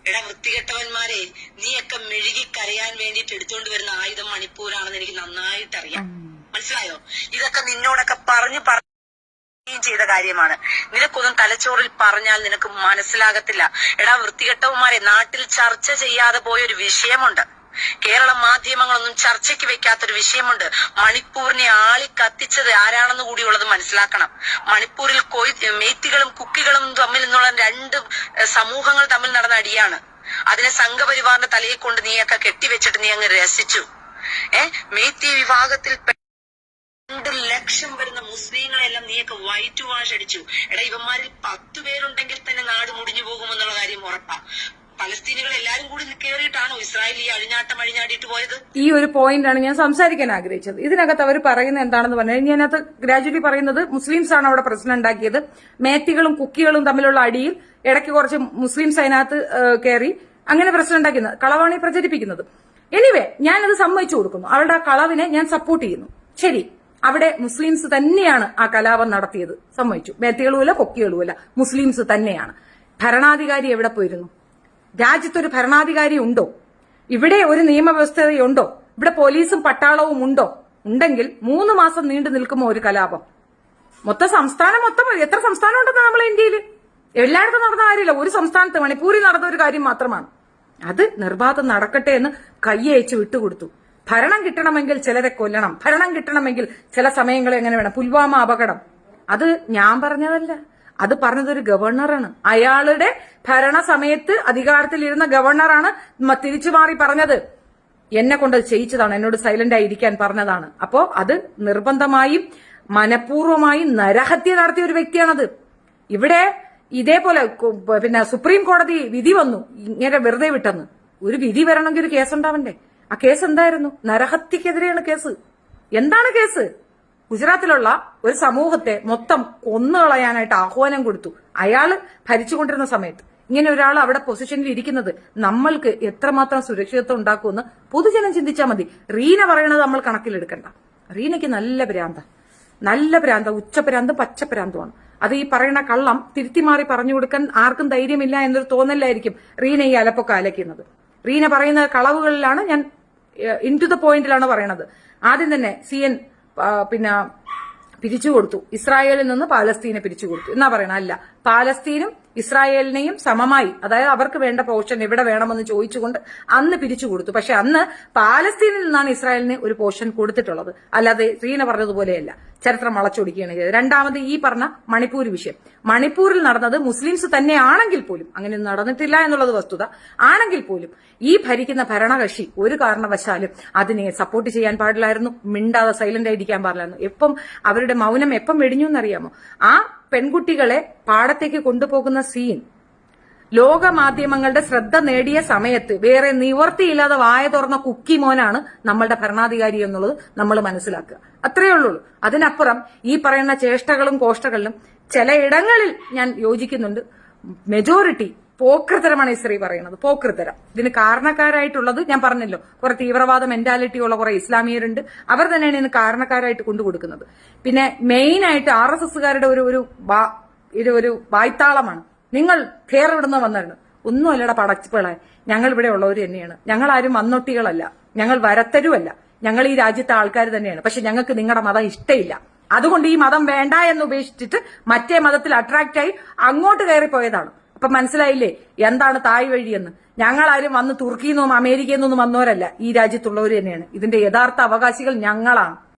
എടാ വൃത്തികെട്ടവന്മാരെ, നീയൊക്കെ മെഴുകി കരയാൻ വേണ്ടിയിട്ട് എടുത്തുകൊണ്ട് വരുന്ന ആയുധം മണിപ്പൂരാണെന്ന് എനിക്ക് നന്നായിട്ട് അറിയാം. മനസ്സിലായോ? ഇതൊക്കെ നിന്നോടൊക്കെ പറഞ്ഞു ചെയ്ത കാര്യമാണ്. നിനക്കൊന്നും തലച്ചോറിൽ പറഞ്ഞാൽ നിനക്ക് മനസ്സിലാകത്തില്ല. എടാ വൃത്തികെട്ടവന്മാരെ, നാട്ടിൽ ചർച്ച ചെയ്യാതെ പോയൊരു വിഷയമുണ്ട്. കേരള മാധ്യമങ്ങളൊന്നും ചർച്ചയ്ക്ക് വെക്കാത്തൊരു വിഷയമുണ്ട്. മണിപ്പൂരിനെ ആളി കത്തിച്ചത് ആരാണെന്ന് കൂടിയുള്ളത് മനസ്സിലാക്കണം. മണിപ്പൂരിൽ മേത്തികളും കുക്കികളും തമ്മിൽ നിന്നുള്ള രണ്ട് സമൂഹങ്ങൾ തമ്മിൽ നടന്ന അടിയാണ്. അതിനെ സംഘപരിവാറിന്റെ തലയെ കൊണ്ട് നീയൊക്കെ കെട്ടിവെച്ചിട്ട് നീ അങ്ങ് രസിച്ചു. മേത്തി വിഭാഗത്തിൽ 2 ലക്ഷം വരുന്ന മുസ്ലിങ്ങളെല്ലാം നീയൊക്കെ വൈറ്റ് വാഷ് അടിച്ചു. എടാ ഇവന്മാരിൽ 10 പേരുണ്ടെങ്കിൽ തന്നെ നാട് മുടിഞ്ഞു പോകുമെന്നുള്ള കാര്യം ഉറപ്പാ. പലസ്തീനികൾ എല്ലാരും കൂടി കയറിയിട്ടാണോ ഇസ്രായേൽ ഈ അഴിഞ്ഞാടിയിട്ട് പോയത്? ഈ ഒരു പോയിന്റാണ് ഞാൻ സംസാരിക്കാൻ ആഗ്രഹിച്ചത്. ഇതിനകത്ത് അവർ പറയുന്നത് എന്താണെന്ന് പറഞ്ഞാൽ, ഇതിനകത്ത് ഗ്രാജുവലി പറയുന്നത് മുസ്ലിംസ് ആണ് അവിടെ പ്രശ്നം ഉണ്ടാക്കിയത്. മേത്തികളും കുക്കികളും തമ്മിലുള്ള അടിയിൽ ഇടയ്ക്ക് കുറച്ച് മുസ്ലിംസ് അതിനകത്ത് കയറി അങ്ങനെ പ്രശ്നം ഉണ്ടാക്കുന്നത് കളവാണ് പ്രചരിപ്പിക്കുന്നത്. എനിവേ ഞാനത് സമ്മതിച്ചു കൊടുക്കുന്നു. അവരുടെ ആ കളവിനെ ഞാൻ സപ്പോർട്ട് ചെയ്യുന്നു. ശരി, അവിടെ മുസ്ലിംസ് തന്നെയാണ് ആ കലാപം നടത്തിയത്, സമ്മതിച്ചു. മേത്തികളുമല്ല കൊക്കികളുമല്ല, മുസ്ലിംസ് തന്നെയാണ്. ഭരണാധികാരി എവിടെ പോയിരുന്നു? രാജ്യത്തൊരു ഭരണാധികാരി ഉണ്ടോ? ഇവിടെ ഒരു നിയമവ്യവസ്ഥയുണ്ടോ? ഇവിടെ പോലീസും പട്ടാളവും ഉണ്ടോ? ഉണ്ടെങ്കിൽ 3 മാസം നീണ്ടു നിൽക്കുമോ ഒരു കലാപം? സംസ്ഥാനം മൊത്തം എത്ര സംസ്ഥാനം ഉണ്ടെന്നാണ് നമ്മളെ ഇന്ത്യയിൽ? എല്ലായിടത്തും നടന്ന കാര്യമില്ല, ഒരു സംസ്ഥാനത്ത് മണിപ്പൂരിൽ നടന്ന ഒരു കാര്യം മാത്രമാണ്. അത് നിർബാധം നടക്കട്ടെ എന്ന് കയ്യയച്ച് വിട്ടുകൊടുത്തു. ഭരണം കിട്ടണമെങ്കിൽ ചിലരെ കൊല്ലണം, ഭരണം കിട്ടണമെങ്കിൽ ചില സമയങ്ങളിൽ എങ്ങനെ വേണം. പുൽവാമ അപകടം അത് ഞാൻ പറഞ്ഞതല്ല, അത് പറഞ്ഞതൊരു ഗവർണറാണ്. അയാളുടെ ഭരണ സമയത്ത് അധികാരത്തിലിരുന്ന ഗവർണറാണ് തിരിച്ചു മാറി പറഞ്ഞത്. എന്നെ കൊണ്ട് ചെയ്യിച്ചതാണ്, എന്നോട് സൈലന്റ് ആയി ഇരിക്കാൻ പറഞ്ഞതാണ്. അപ്പോ അത് നിർബന്ധമായും മനഃപൂർവ്വമായും നരഹത്യ നടത്തിയ ഒരു വ്യക്തിയാണത്. ഇവിടെ ഇതേപോലെ സുപ്രീം കോടതി വിധി വന്നു ഇങ്ങനെ വെറുതെ വിട്ടെന്ന്. ഒരു വിധി വരണമെങ്കിൽ ഒരു കേസ് ഉണ്ടാവണ്ടേ? ആ കേസ് എന്തായിരുന്നു? നരഹത്യക്കെതിരെയാണ് കേസ്. എന്താണ് കേസ്? ഗുജറാത്തിലുള്ള ഒരു സമൂഹത്തെ മൊത്തം കൊന്നുകളയാനായിട്ട് ആഹ്വാനം കൊടുത്തു. അയാള് ഭരിച്ചുകൊണ്ടിരുന്ന സമയത്ത് ഇങ്ങനെ ഒരാൾ അവിടെ പൊസിഷനിൽ ഇരിക്കുന്നത് നമ്മൾക്ക് എത്രമാത്രം സുരക്ഷിതത്വം ഉണ്ടാക്കുമെന്ന് പൊതുജനം ചിന്തിച്ചാൽ മതി. റീന പറയണത് നമ്മൾ കണക്കിലെടുക്കണ്ട. റീനയ്ക്ക് നല്ല ഭ്രാന്ത, ഉച്ചഭ്രാന്തും പച്ചഭ്രാന്തുമാണ്. അത് ഈ പറയുന്ന കള്ളം തിരുത്തി മാറി പറഞ്ഞു കൊടുക്കാൻ ആർക്കും ധൈര്യമില്ല എന്നൊരു തോന്നലായിരിക്കും റീന ഈ അലപ്പൊക്കെ അലക്കുന്നത്. റീന പറയുന്ന കളവുകളിലാണ് ഞാൻ ഇൻ ടു ദ പോയിന്റിലാണ് പറയണത്. ആദ്യം തന്നെ CN പിരിച്ചുകൊടുത്തു, ഇസ്രായേലിൽ നിന്ന് പാലസ്തീനെ പിരിച്ചുകൊടുത്തു എന്നാ പറയണ. അല്ല, പാലസ്തീനും ഇസ്രായേലിനെയും സമമായി, അതായത് അവർക്ക് വേണ്ട പോർഷൻ എവിടെ വേണമെന്ന് ചോദിച്ചുകൊണ്ട് അന്ന് പിരിച്ചു കൊടുത്തു. പക്ഷെ അന്ന് പാലസ്തീനിൽ നിന്നാണ് ഇസ്രായേലിന് ഒരു പോർഷൻ കൊടുത്തിട്ടുള്ളത്, അല്ലാതെ റീന പറഞ്ഞതുപോലെയല്ല. ചരിത്രം വളച്ചൊടിക്കുകയാണ് ചെയ്തത്. രണ്ടാമത് ഈ പറഞ്ഞ മണിപ്പൂർ വിഷയം, മണിപ്പൂരിൽ നടന്നത് മുസ്ലിംസ് തന്നെയാണെങ്കിൽ പോലും, അങ്ങനെ നടന്നിട്ടില്ല എന്നുള്ളത് വസ്തുത ആണെങ്കിൽ പോലും ഈ ഭരിക്കുന്ന ഭരണകക്ഷി ഒരു കാരണവശാലും അതിനെ സപ്പോർട്ട് ചെയ്യാൻ പാടില്ലായിരുന്നു, മിണ്ടാതെ സൈലന്റ് ആയിരിക്കാൻ പാടില്ലായിരുന്നു. എപ്പം അവരുടെ മൗനം എപ്പം വെടിഞ്ഞു എന്നറിയാമോ? ആ പെൺകുട്ടികളെ പാടത്തേക്ക് കൊണ്ടുപോകുന്ന സീൻ ലോക മാധ്യമങ്ങളുടെ ശ്രദ്ധ നേടിയ സമയത്ത് വേറെ നിവർത്തിയില്ലാതെ വായ തുറന്ന കുക്കി മോനാണ് നമ്മളുടെ ഭരണാധികാരി എന്നുള്ളത് നമ്മൾ മനസ്സിലാക്കുക. അത്രയേ ഉള്ളൂ. അതിനപ്പുറം ഈ പറയുന്ന ചേഷ്ടകളും കോഷ്ടകളിലും ചിലയിടങ്ങളിൽ ഞാൻ യോജിക്കുന്നുണ്ട്. മെജോറിറ്റി പോക്കൃതരമാണ് ഈ സ്ത്രീ പറയുന്നത്, പോക്കൃതരം. ഇതിന് കാരണക്കാരായിട്ടുള്ളത് ഞാൻ പറഞ്ഞല്ലോ, കുറെ തീവ്രവാദ മെന്റാലിറ്റി ഉള്ള കുറെ ഇസ്ലാമിയരുണ്ട്. അവർ തന്നെയാണ് ഇതിന് കാരണക്കാരായിട്ട് കൊണ്ടുകൊടുക്കുന്നത്. പിന്നെ മെയിൻ ആയിട്ട് RSSകാരുടെ ഒരു വായ്ത്താളമാണ്. നിങ്ങൾ കേരളവിടുന്ന് വന്നിരുന്നു ഒന്നുമല്ലട പടച്ചുകളെ, ഞങ്ങൾ ഇവിടെ ഉള്ളവർ തന്നെയാണ്. ഞങ്ങൾ ആരും വന്നൊട്ടികളല്ല, ഞങ്ങൾ വരത്തരുമല്ല, ഞങ്ങൾ ഈ രാജ്യത്തെ ആൾക്കാർ തന്നെയാണ്. പക്ഷെ ഞങ്ങൾക്ക് നിങ്ങളുടെ മതം ഇഷ്ടമില്ല, അതുകൊണ്ട് ഈ മതം വേണ്ട എന്ന് ഉപേക്ഷിച്ചിട്ട് മറ്റേ മതത്തിൽ അട്രാക്ട് ആയി അങ്ങോട്ട് കയറിപ്പോയതാണ്. അപ്പൊ മനസ്സിലായില്ലേ എന്താണ് തായ് വഴിയെന്ന്? ഞങ്ങളാരും വന്ന് തുർക്കിയിൽ നിന്നും അമേരിക്കയിൽ നിന്നും വന്നവരല്ല, ഈ രാജ്യത്തുള്ളവർ തന്നെയാണ്. ഇതിന്റെ യഥാർത്ഥ അവകാശികൾ ഞങ്ങളാണ്.